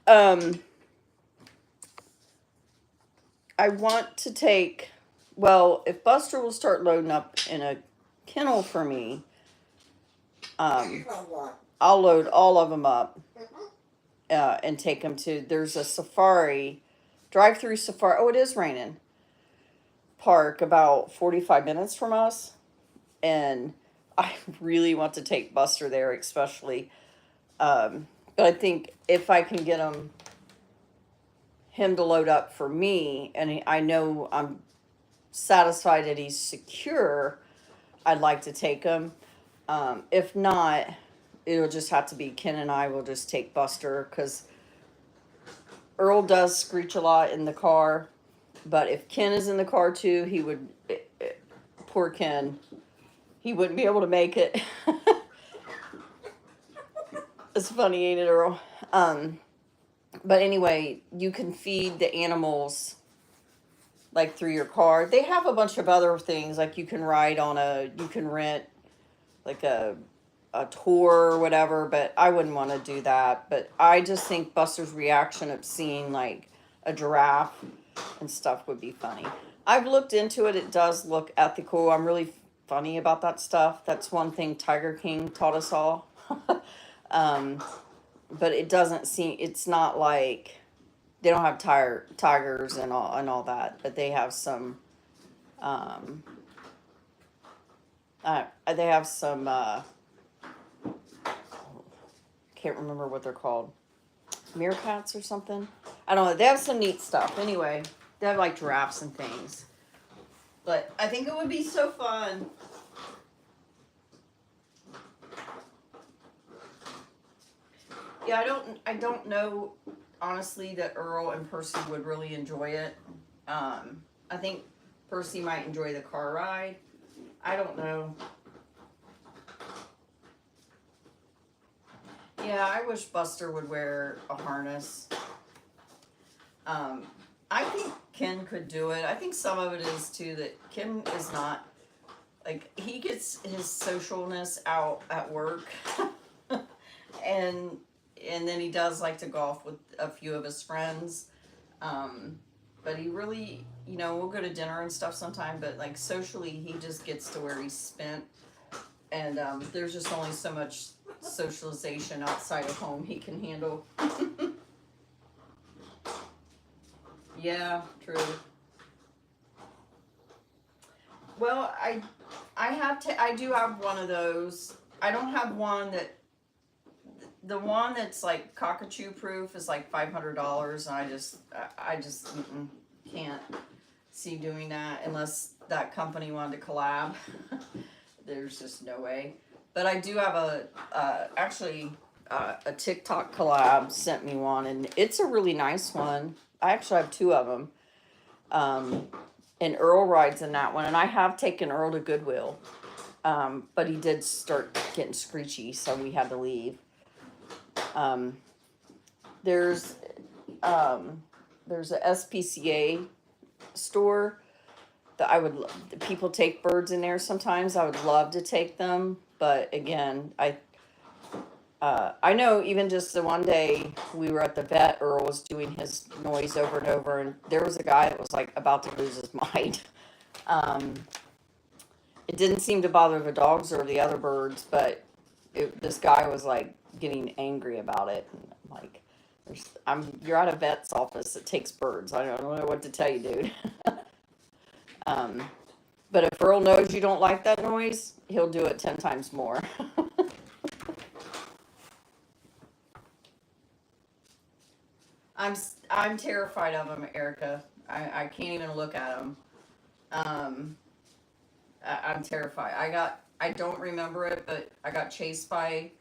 um, I want to take. Well, if Buster will start loading up in a kennel for me, I'll load all of them up and take them to. There's a safari, drive-through safari. Oh, it is raining. Park about 45 minutes from us, and I really want to take Buster there, especially. But I think if I can get him to load up for me, and I know I'm satisfied that he's secure, I'd like to take him. If not, it'll just have to be Ken and I will just take Buster, because Earl does screech a lot in the car. But if Ken is in the car too, he would, poor Ken, he wouldn't be able to make it. It's funny, ain't it, Earl? But anyway, you can feed the animals like through your car. They have a bunch of other things, like you can you can rent like a tour or whatever, but I wouldn't want to do that. But I just think Buster's reaction of seeing like a giraffe and stuff would be funny. I've looked into it. It does look ethical. I'm really funny about that stuff. That's one thing Tiger King taught us all. But it doesn't seem, it's not like they don't have tigers and all that, but they have some they have some can't remember what they're called, meerkats or something. I don't know. They have some neat stuff. Anyway, they have like giraffes and things. But I think it would be so fun. Yeah, I don't know honestly that Earl and Percy would really enjoy it. I think Percy might enjoy the car ride. I don't know. Yeah, I wish Buster would wear a harness. I think Ken could do it. I think some of it is too that Ken is not, like, he gets his socialness out at work. and then he does like to golf with a few of his friends. But he really, we'll go to dinner and stuff sometime, but like socially he just gets to where he's spent. And there's just only so much socialization outside of home he can handle. Yeah, true. Well, I do have one of those. I don't have one that, the one that's like Cockatoo proof is like $500, and I just can't see doing that unless that company wanted to collab. There's just no way. But I do have actually a TikTok collab sent me one, and it's a really nice one. I actually have two of them. And Earl rides in that one, and I have taken Earl to Goodwill. But he did start getting screechy, so we had to leave. There's a SPCA store that people take birds in there sometimes. I would love to take them, but again, I know even just the one day we were at the vet, Earl was doing his noise over and over, and there was a guy that was like about to lose his mind. It didn't seem to bother the dogs or the other birds, but this guy was like getting angry about it. And I'm like, you're at a vet's office that takes birds. I don't know what to tell you, dude. But if Earl knows you don't like that noise, he'll do it 10 times more. I'm terrified of them, Erica. I can't even look at them. I'm terrified. I don't remember it, but I got chased by, I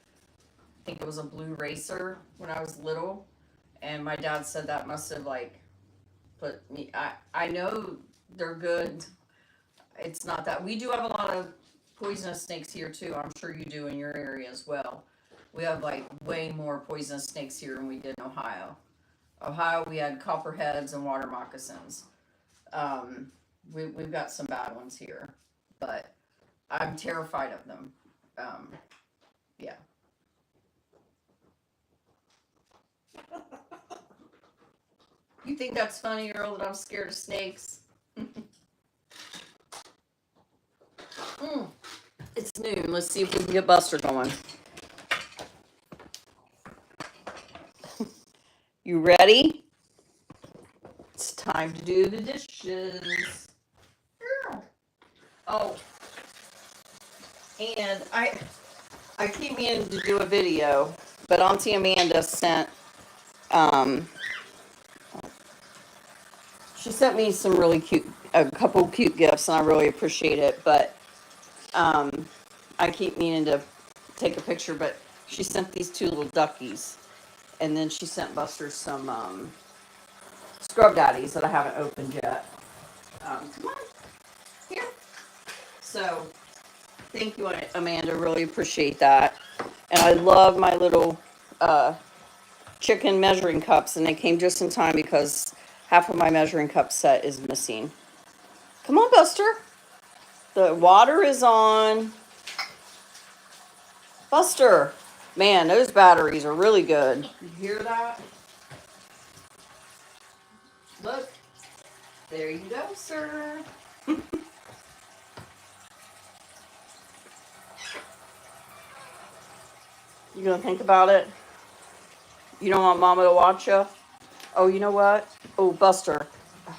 think it was a blue racer when I was little, and my dad said that must have like put me. I know they're good. It's not that we do have a lot of poisonous snakes here too. I'm sure you do in your area as well. We have like way more poisonous snakes here than we did in Ohio. Ohio, we had copperheads and water moccasins. Um, we've got some bad ones here, but I'm terrified of them. Um, yeah. You think that's funny, Earl, that I'm scared of snakes? Mm, it's noon. Let's see if we can get Buster going. You ready? It's time to do the dishes. Oh, and I came in to do a video, but Auntie Amanda sent um she sent me some really cute a couple cute gifts, and I really appreciate it. But um I keep meaning to take a picture, but she sent these two little duckies, and then she sent Buster some scrub daddies that I haven't opened yet. Come on, here. So thank you, Amanda. Really appreciate that. And I love my little chicken measuring cups, and they came just in time because half of my measuring cup set is missing. Come on, Buster. The water is on. Buster. Man, those batteries are really good. You hear that? Look. There you go, sir. You gonna think about it? You don't want Mama to watch you? Oh, you know what? Oh, Buster. Oh,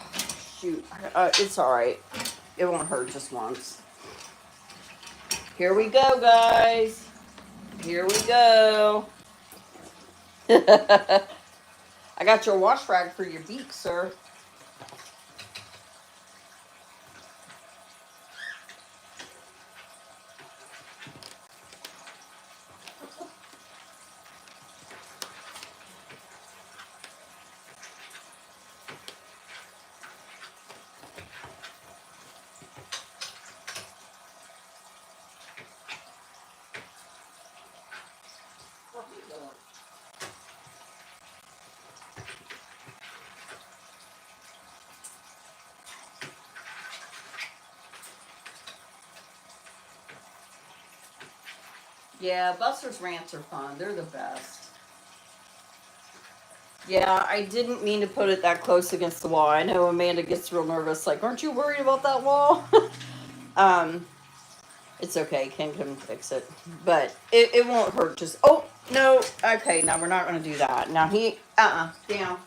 shoot. It's all right. It won't hurt just once. Here we go, guys. Here we go. I got your wash rag for your beak, sir. Yeah, Buster's rants are fun. They're the best. Yeah, I didn't mean to put it that close against the wall. I know Amanda gets real nervous. Like, aren't you worried about that wall? um, it's okay. Ken can fix it. But it won't hurt. Just, oh, no. Okay, now we're not going to do that. Now down.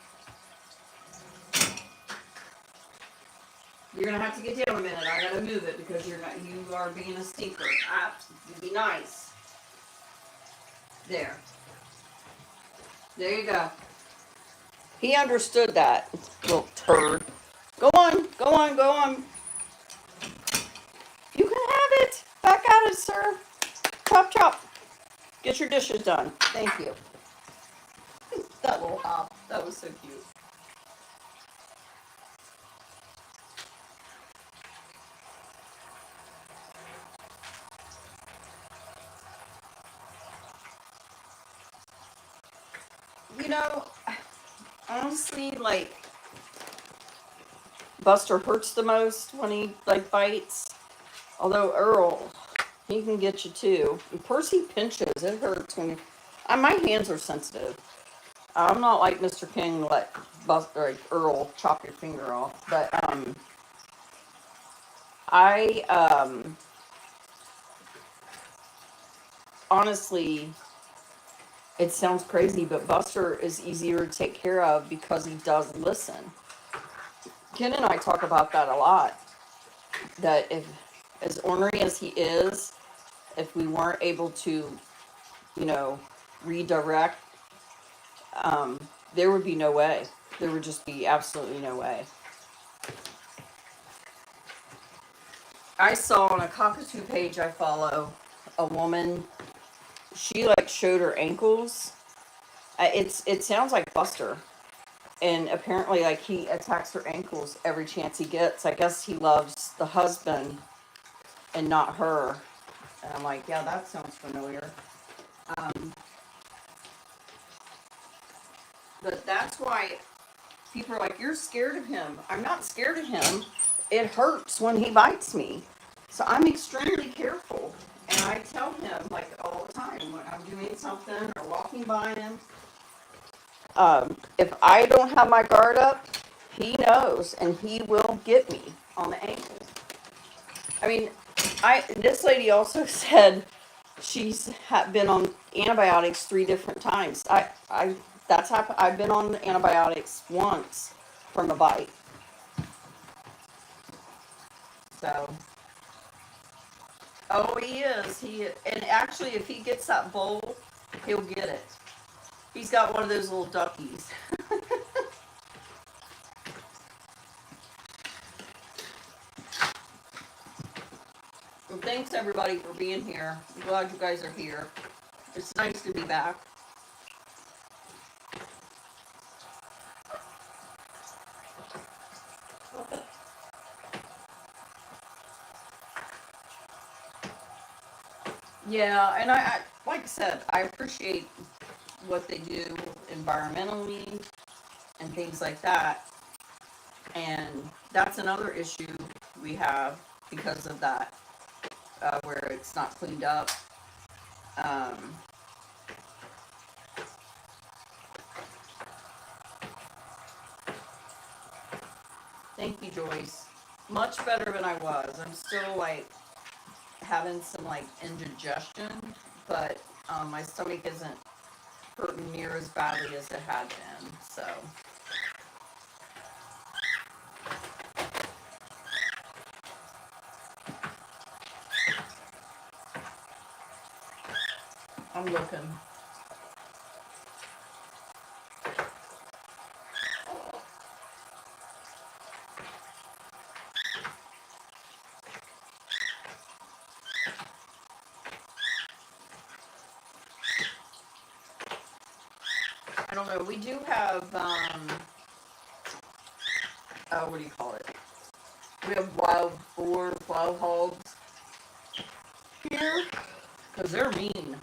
You're going to have to get down a minute. I got to move it because you are being a stinker. Be nice. There. There you go. He understood that, little turd. Go on, go on, go on. You can have it. Back at it, sir. Chop, chop. Get your dishes done. Thank you. That little hop. That was so cute. You know, honestly, like, Buster hurts the most when he, like, bites. Although Earl, he can get you too. And Percy pinches. It hurts when you... my hands are sensitive. I'm not like Mr. King, let Buster, like Earl, chop your finger off. But, honestly, it sounds crazy, but Buster is easier to take care of because he does listen. Ken and I talk about that a lot. That if, as ornery as he is, if we weren't able to, redirect, there would be no way. There would just be absolutely no way. I saw on a Cockatoo page I follow a woman. She like showed her ankles. It sounds like Buster, and apparently like he attacks her ankles every chance he gets. I guess he loves the husband and not her. And I'm like, yeah, that sounds familiar. Um, but that's why people are like, you're scared of him. I'm not scared of him. It hurts when he bites me. So I'm extremely careful. And I tell him, like, all the time when I'm doing something or walking by him, if I don't have my guard up, he knows and he will get me on the ankle. I mean, this lady also said she's been on antibiotics 3 different times. That's happened. I've been on antibiotics once from a bite. So, oh, he is. And actually, if he gets that bowl, he'll get it. He's got one of those little duckies. Well, thanks everybody for being here. I'm glad you guys are here. It's nice to be back. Yeah, and I like I said, I appreciate what they do environmentally and things like that. And that's another issue we have because of that, where it's not cleaned up. Um, Thank you, Joyce. Much better than I was. I'm still like having some like indigestion, but my stomach isn't hurting near as badly as it had been. So I'm looking. I don't know. We do have what do you call it? We have wild boar, wild hogs here because they're mean.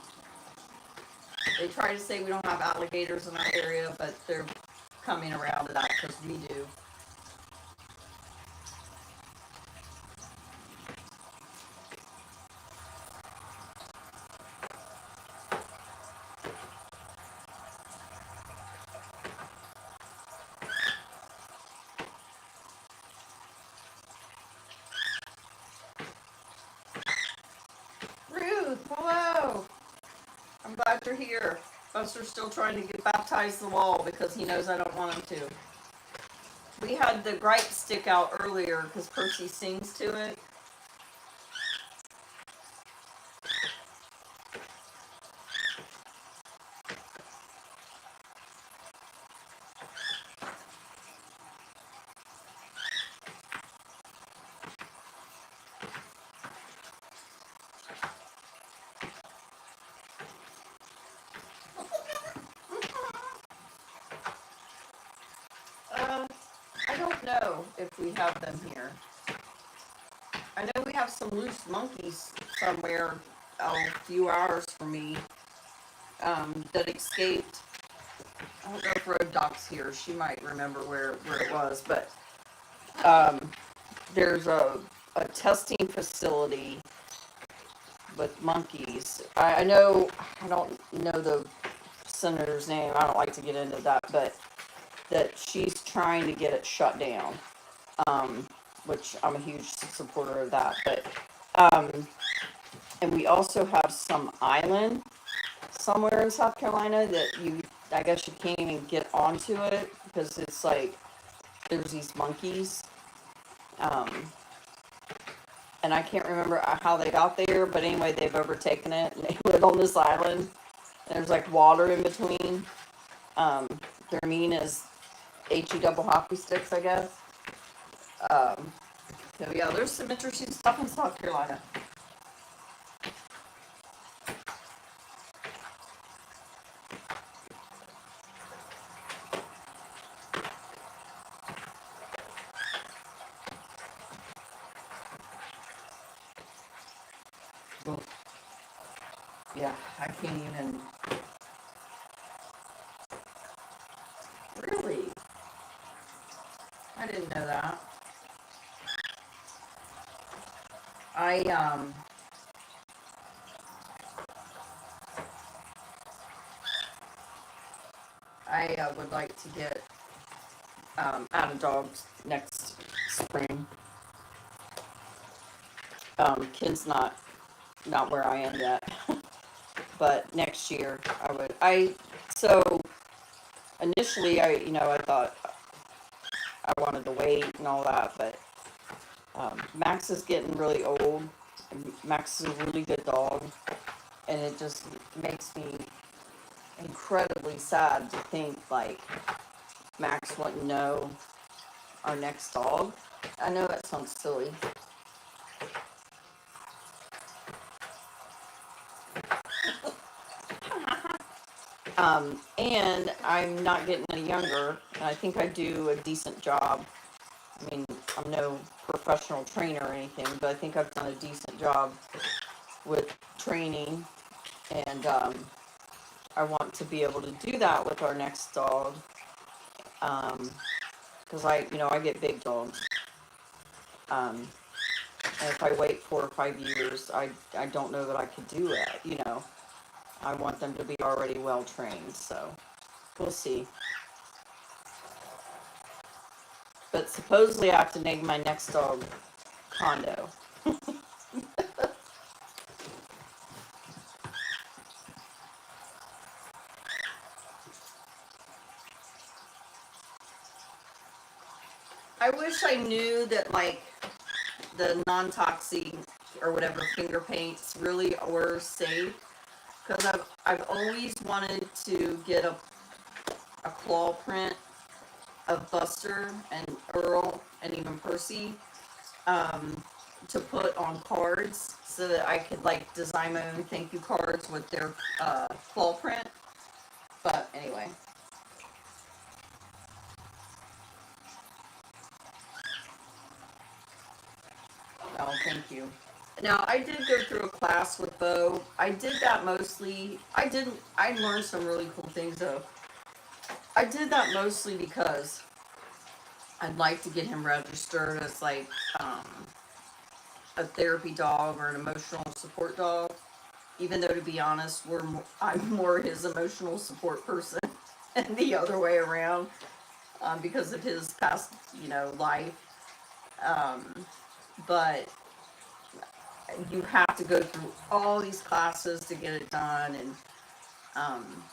They try to say we don't have alligators in our area, but they're coming around to that because we do. Ruth, hello. I'm glad you're here. Buster's still trying to get baptized the wall because he knows I don't want him to. We had the gripe stick out earlier because Percy sings to it. I don't know if we have them here. I know we have some loose monkeys somewhere a few hours from me that escaped. I don't know if Road Doc's here. She might remember where it was, but there's a testing facility with monkeys. I know, I don't know the senator's name. I don't like to get into that, but that she's trying to get it shut down, which I'm a huge supporter of that. But and we also have some island somewhere in South Carolina that I guess you can't even get onto it because it's like there's these monkeys. Um, and I can't remember how they got there, but anyway, they've overtaken it and they live on this island. And there's like water in between. Um, they're mean as HE double hockey sticks, I guess. Um, so yeah, there's some interesting stuff in South Carolina. Yeah, I can't even. Really? I didn't know that. I would like to get out of dogs next spring. Ken's not where I am yet, but next year I would. So initially I thought I wanted to wait and all that, but Max is getting really old. Max is a really good dog, and it just makes me incredibly sad to think like Max wouldn't know our next dog. I know that sounds silly. And I'm not getting any younger, and I think I do a decent job. I mean, I'm no professional trainer or anything, but I think I've done a decent job with training, and I want to be able to do that with our next dog. Because I get big dogs. Um, and if I wait 4 or 5 years, I don't know that I could do it. I want them to be already well trained, so we'll see. But supposedly I have to name my next dog Condo. I wish I knew that like the non-toxic or whatever finger paints really were safe, because I've always wanted to get a claw print of Buster and Earl and even Percy, to put on cards so that I could like design my own thank you cards with their claw print. But anyway, no, thank you. Now I did go through a class with Bo. I did that mostly. I learned some really cool things though. I did that mostly because I'd like to get him registered as like um, a therapy dog or an emotional support dog. Even though, to be honest, I'm more his emotional support person and the other way around, because of his past, life. Um, but you have to go through all these classes to get it done. And um,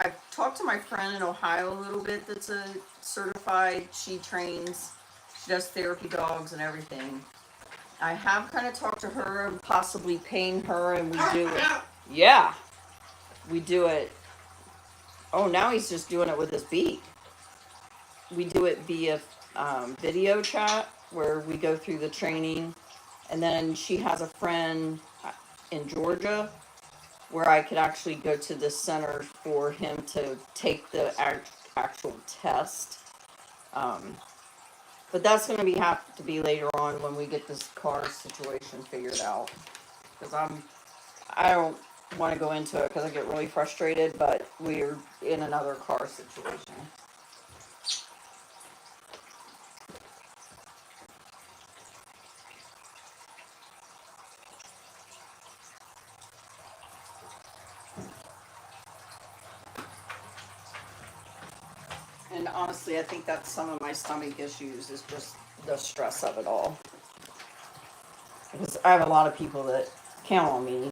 I've talked to my friend in Ohio a little bit that's a certified. She trains, she does therapy dogs and everything. I have kind of talked to her and possibly paying her, and we do it. Yeah, we do it. Oh, now he's just doing it with his beak. We do it via video chat where we go through the training, and then she has a friend in Georgia where I could actually go to the center for him to take the actual test. Um, but that's going to have to be later on when we get this car situation figured out. Because I don't want to go into it because I get really frustrated, but we're in another car situation. And honestly, I think that's some of my stomach issues is just the stress of it all. Because I have a lot of people that count on me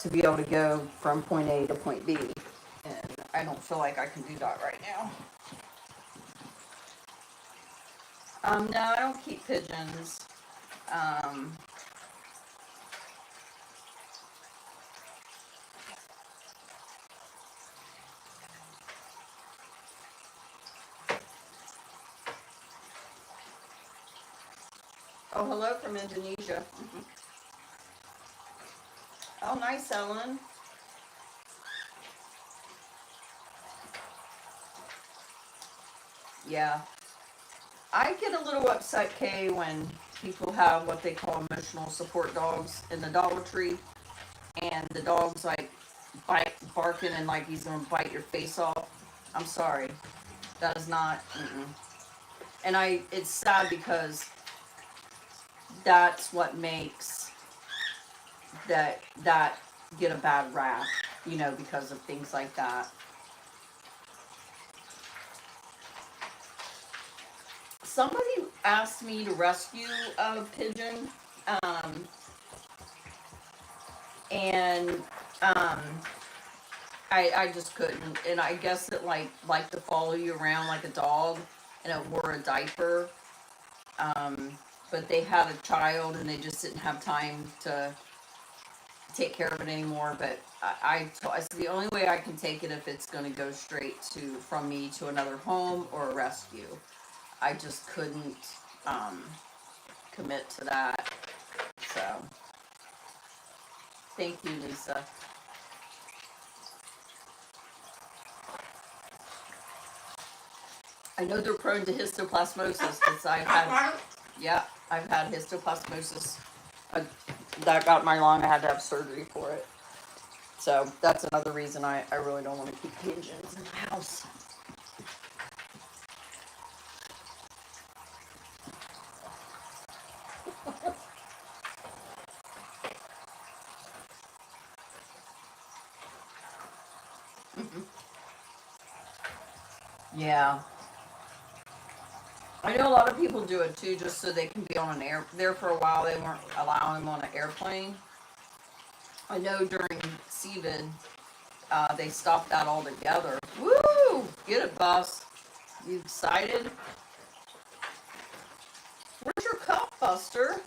to be able to go from point A to point B. And I don't feel like I can do that right now. No, I don't keep pigeons. Um, oh, hello from Indonesia. Oh, nice, Ellen. Yeah. I get a little upset, Kay, when people have what they call emotional support dogs in the Dollar Tree. and the dog's like barking and like he's gonna bite your face off. I'm sorry, that is not. And it's sad because that's what makes that get a bad rap, because of things like that. Somebody asked me to rescue a pigeon, um, and um, I just couldn't. And I guess it like to follow you around like a dog, and it wore a diaper. Um, but they had a child, and they just didn't have time to take care of it anymore. But I said the only way I can take it if it's going to go straight from me to another home or a rescue. I just couldn't commit to that. So thank you, Lisa. I know they're prone to histoplasmosis because I've had histoplasmosis. That got my lung. I had to have surgery for it. So that's another reason I really don't want to keep pigeons in the house. Yeah. I know a lot of people do it too, just so they can be on an air. There for a while, they weren't allowing them on an airplane. I know during COVID, they stopped that altogether. Woo! Get it, boss. You excited? Where's your cup, Buster?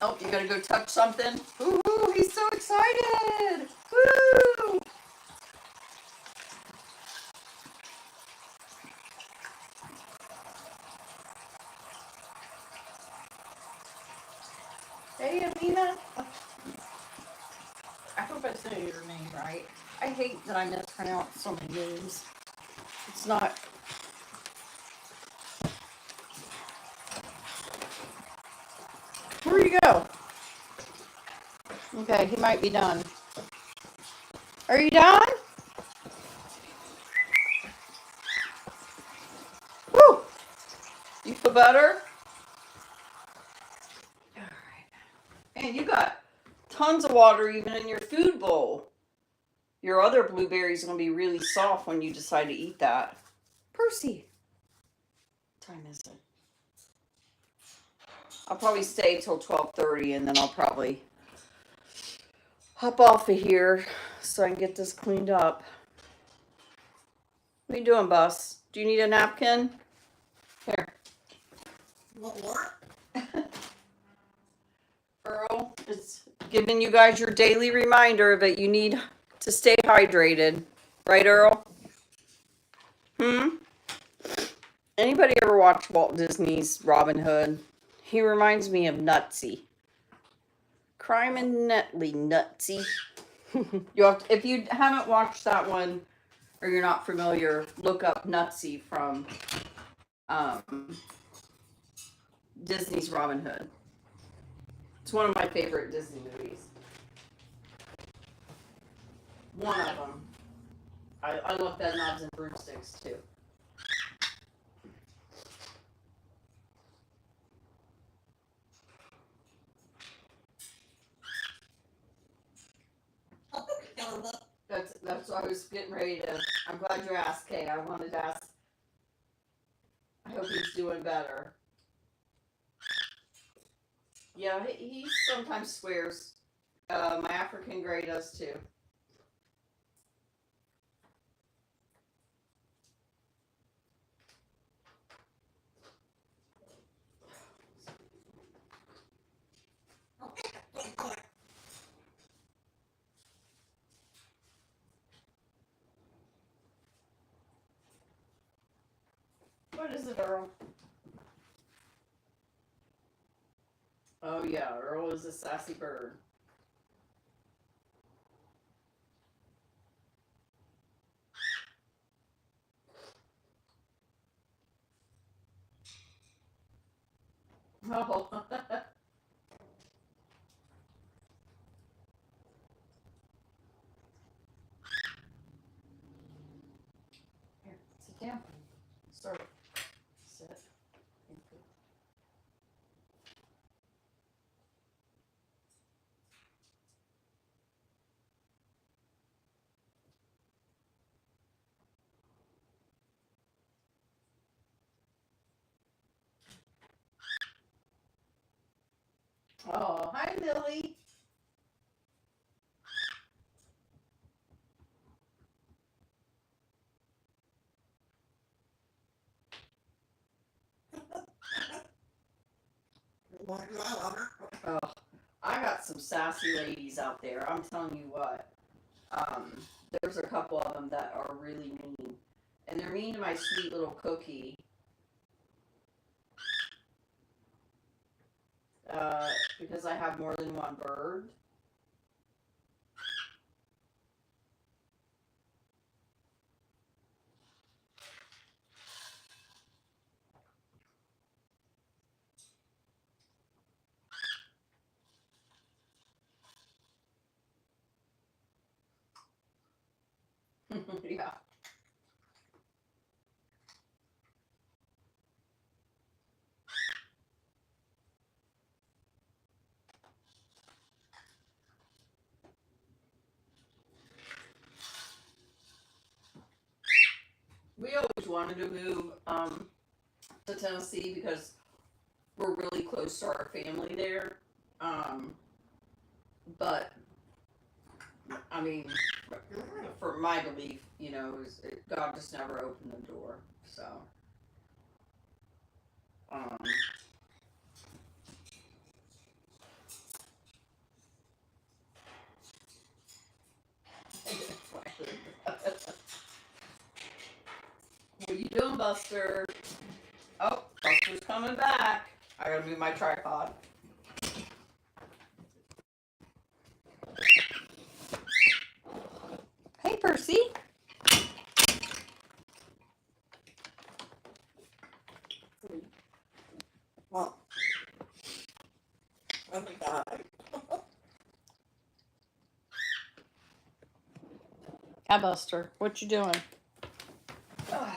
Oh, you gotta go touch something? Ooh, he's so excited! Woo! Hey, Amina. I hope I say your name right. I hate that I mispronounce so many names. It's not. Where'd you go? Okay, he might be done. Are you done? Woo! You feel better? Alright. Man, you got tons of water even in your food bowl. Your other blueberry's gonna be really soft when you decide to eat that. Percy. What time is it? I'll probably stay till 12:30 and then I'll probably hop off of here so I can get this cleaned up. What are you doing, Bus? Do you need a napkin? Here. Earl is giving you guys your daily reminder that you need to stay hydrated. Right, Earl? Anybody ever watch Walt Disney's Robin Hood? He reminds me of Nutsy. Crime and Nutley, Nutsy. If you haven't watched that one or you're not familiar, look up Nutsy from Disney's Robin Hood. It's one of my favorite Disney movies. One of them. I love Bedknobs and Broomsticks too. That's what I was getting ready to. I'm glad you asked, Kay. I wanted to ask. I hope he's doing better. Yeah, he sometimes swears. My African Grey does too. What is it, Earl? Oh yeah, Earl is a sassy bird. Oh. Sit. Oh, hi, Millie. Oh, I got some sassy ladies out there. I'm telling you what. There's a couple of them that are really mean, and they're mean to my sweet little Cookie. Because I have more than one bird. Yeah. We always wanted to move to Tennessee because we're really close to our family there. But I mean, for my belief, God just never opened the door. So, um, what you doing, Buster? Oh, Buster's coming back. I gotta move my tripod. Hey, Percy. Well, oh my God. Hi, Buster. What you doing? Oh.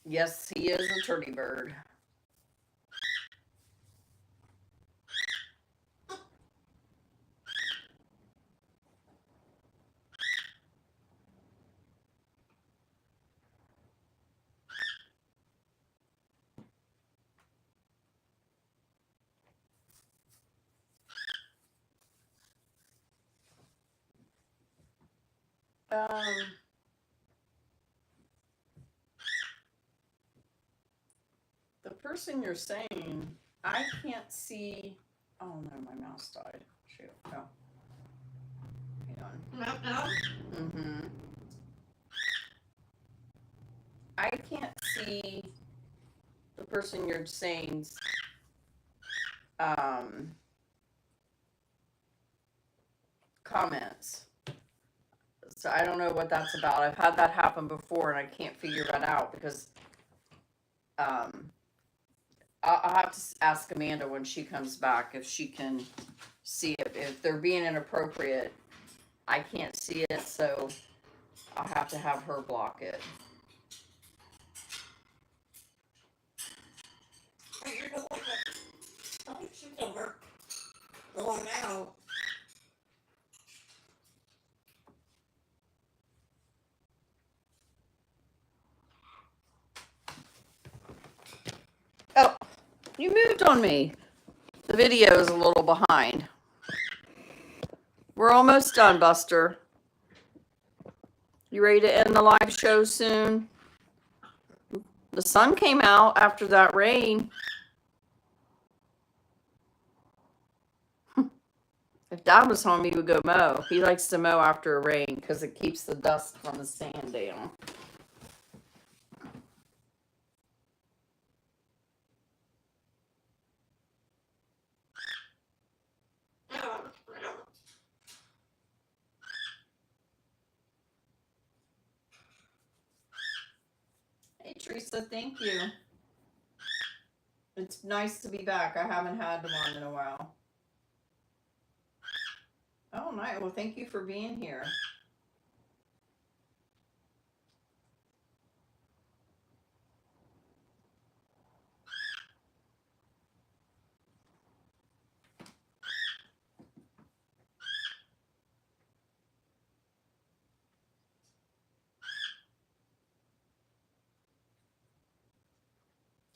Yes, he is a turkey bird. Um, the person you're saying, I can't see. Oh no, my mouse died. Shoot. Oh. Hang on. No. Mm-hmm. I can't see the person you're saying's um, comments. So I don't know what that's about. I've had that happen before and I can't figure that out because um, I'll have to ask Amanda when she comes back if she can see it. If they're being inappropriate, I can't see it, so I'll have to have her block it. You're the one that likes you to work. Going out. Oh, you moved on me. The video is a little behind. We're almost done, Buster. You ready to end the live show soon? The sun came out after that rain. If Dad was home, he would go mow. He likes to mow after a rain because it keeps the dust from the sand down. Hey, Teresa, thank you. It's nice to be back. I haven't had one in a while. Oh, nice. Well, thank you for being here.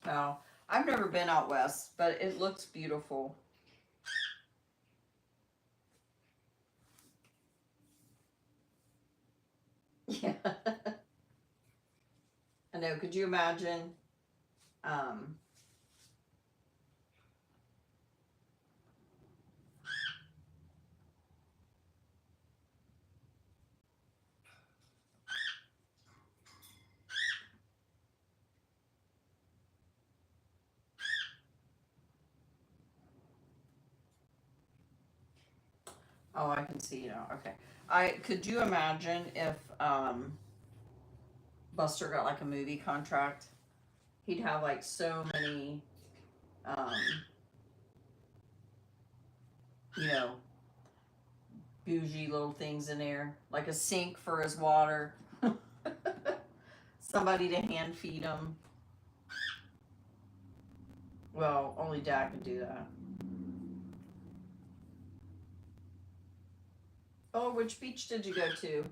Oh, I've never been out west, but it looks beautiful. Yeah. I know. Could you imagine? Um, oh, I can see now. Okay. Could you imagine if Buster got like a movie contract? He'd have like so many, um, you know, bougie little things in there, like a sink for his water, somebody to hand feed him. Well, only Dad could do that. Oh, which beach did you go to?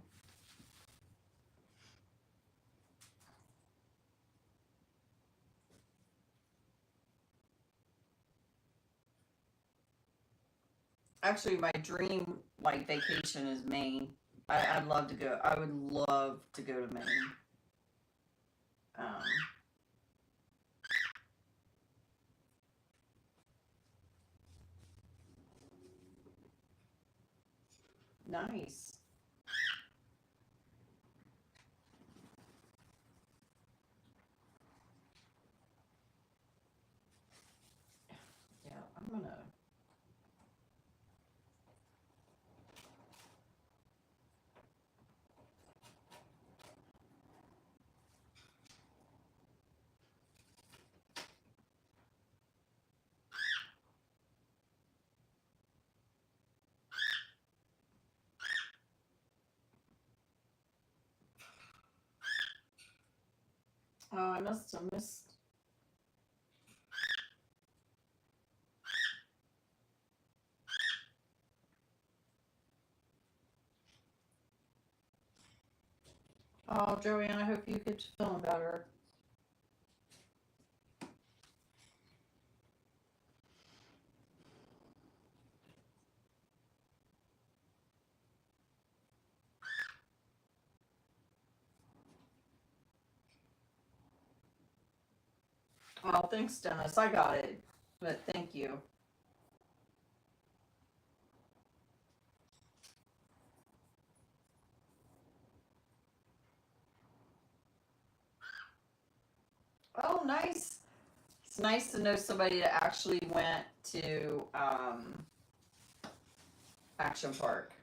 Actually, my dream like vacation is Maine. I'd love to go. I would love to go to Maine. Um, nice. Yeah, I'm gonna. Oh, I must have missed. Oh, Joanne, I hope you get feeling better. Oh, thanks, Dennis. I got it, but thank you. Oh, nice. It's nice to know somebody that actually went to Action Park.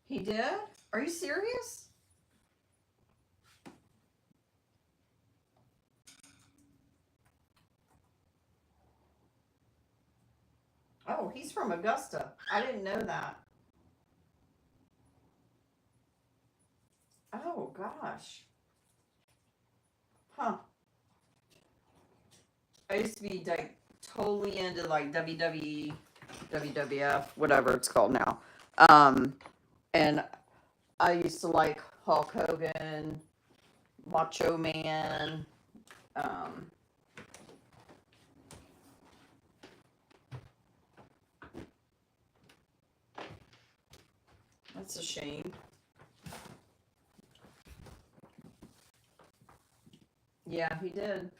He did? Are you serious? Oh, he's from Augusta. I didn't know that. Oh gosh. Huh. I used to be like totally into like WWE, WWF, whatever it's called now. Um, and I used to like Hulk Hogan, Macho Man. Um, that's a shame. Yeah, he did.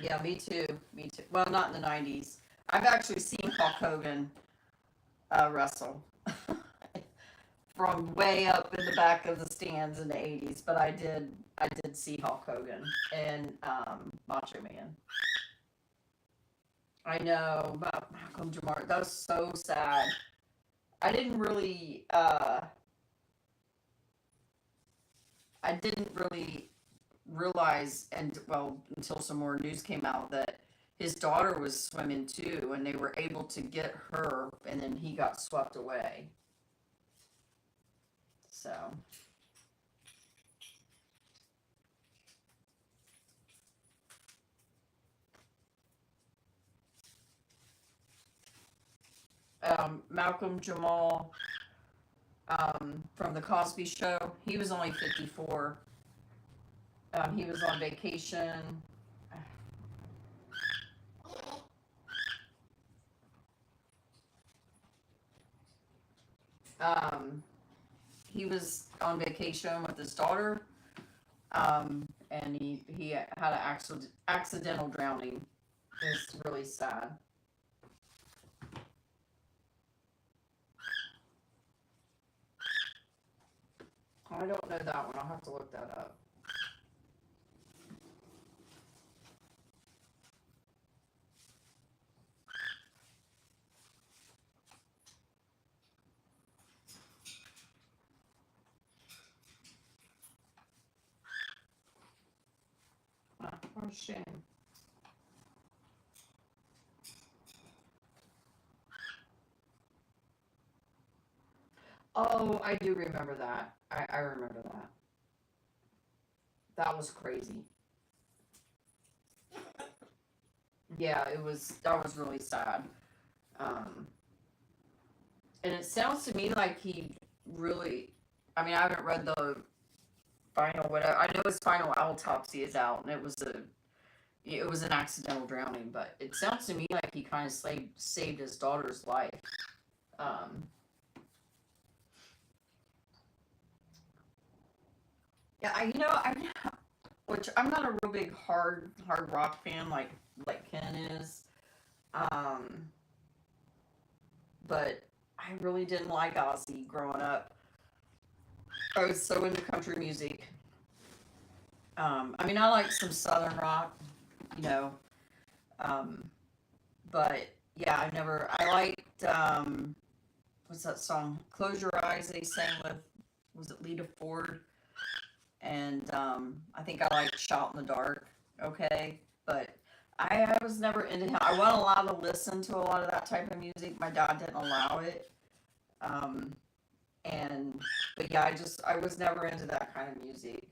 Yeah, me too. Me too. Well, not in the 90s. I've actually seen Hulk Hogan wrestle from way up in the back of the stands in the 80s, but I did see Hulk Hogan and Macho Man. I know about Malcolm Jamar. That was so sad. I didn't really I didn't really realize, and well, until some more news came out, that his daughter was swimming too, and they were able to get her, and then he got swept away. So, Malcolm Jamal, from the Cosby Show, he was only 54. He was on vacation. Um, he was on vacation with his daughter, and he had an accidental drowning. It's really sad. I don't know that one. I'll have to look that up. What a shame. Oh, I do remember that. I remember that. That was crazy. Yeah, that was really sad. Um, and it sounds to me like he really, I mean, I haven't read the final whatever. I know his final autopsy is out, and it was an accidental drowning, but it sounds to me like he kind of saved his daughter's life. Um, yeah, which I'm not a real big hard rock fan like Ken is. Um, but I really didn't like Ozzy growing up. I was so into country music. I mean, I like some southern rock, you know, um, but yeah, I liked, what's that song? Close Your Eyes, they sang with, was it Lita Ford? And I think I liked Shot in the Dark, okay? But I was never into him. I wasn't allowed to listen to a lot of that type of music. My dad didn't allow it. Um, and, but yeah, I was never into that kind of music.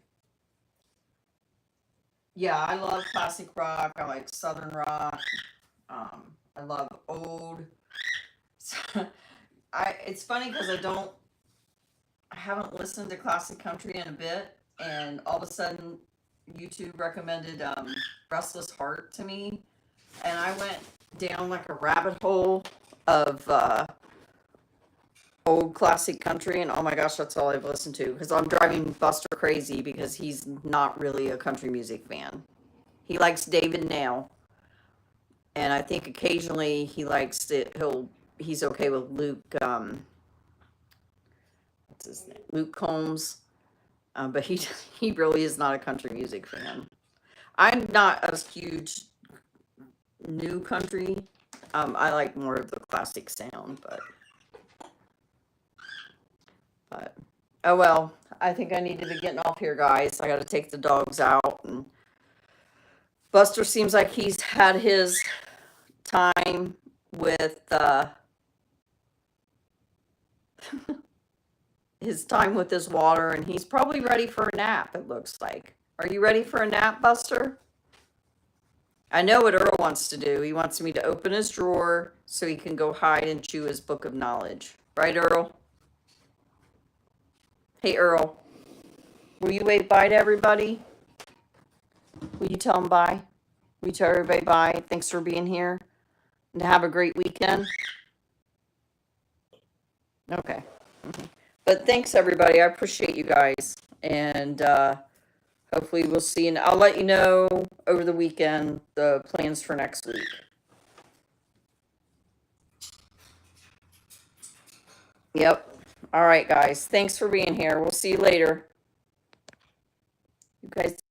Yeah, I love classic rock. I like southern rock. I love old. It's funny because I haven't listened to classic country in a bit, and all of a sudden, YouTube recommended Restless Heart to me, and I went down like a rabbit hole of old classic country, and oh my gosh, that's all I've listened to because I'm driving Buster crazy because he's not really a country music fan. He likes David Nail, and I think occasionally he likes it. He's okay with Luke. What's his name? Luke Combs. But he he really is not a country music fan. I'm not a huge new country. I like more of the classic sound, but oh well. I think I need to be getting off here, guys. I got to take the dogs out, and Buster seems like he's had his time with his water, and he's probably ready for a nap. It looks like. Are you ready for a nap, Buster? I know what Earl wants to do. He wants me to open his drawer so he can go hide and chew his book of knowledge. Right, Earl? Hey, Earl. Will you wave bye to everybody? Will you tell them bye? Will you tell everybody bye? Thanks for being here. And have a great weekend. Okay. But thanks, everybody. I appreciate you guys. And hopefully we'll see. And I'll let you know over the weekend the plans for next week. Yep. All right, guys. Thanks for being here. We'll see you later. You guys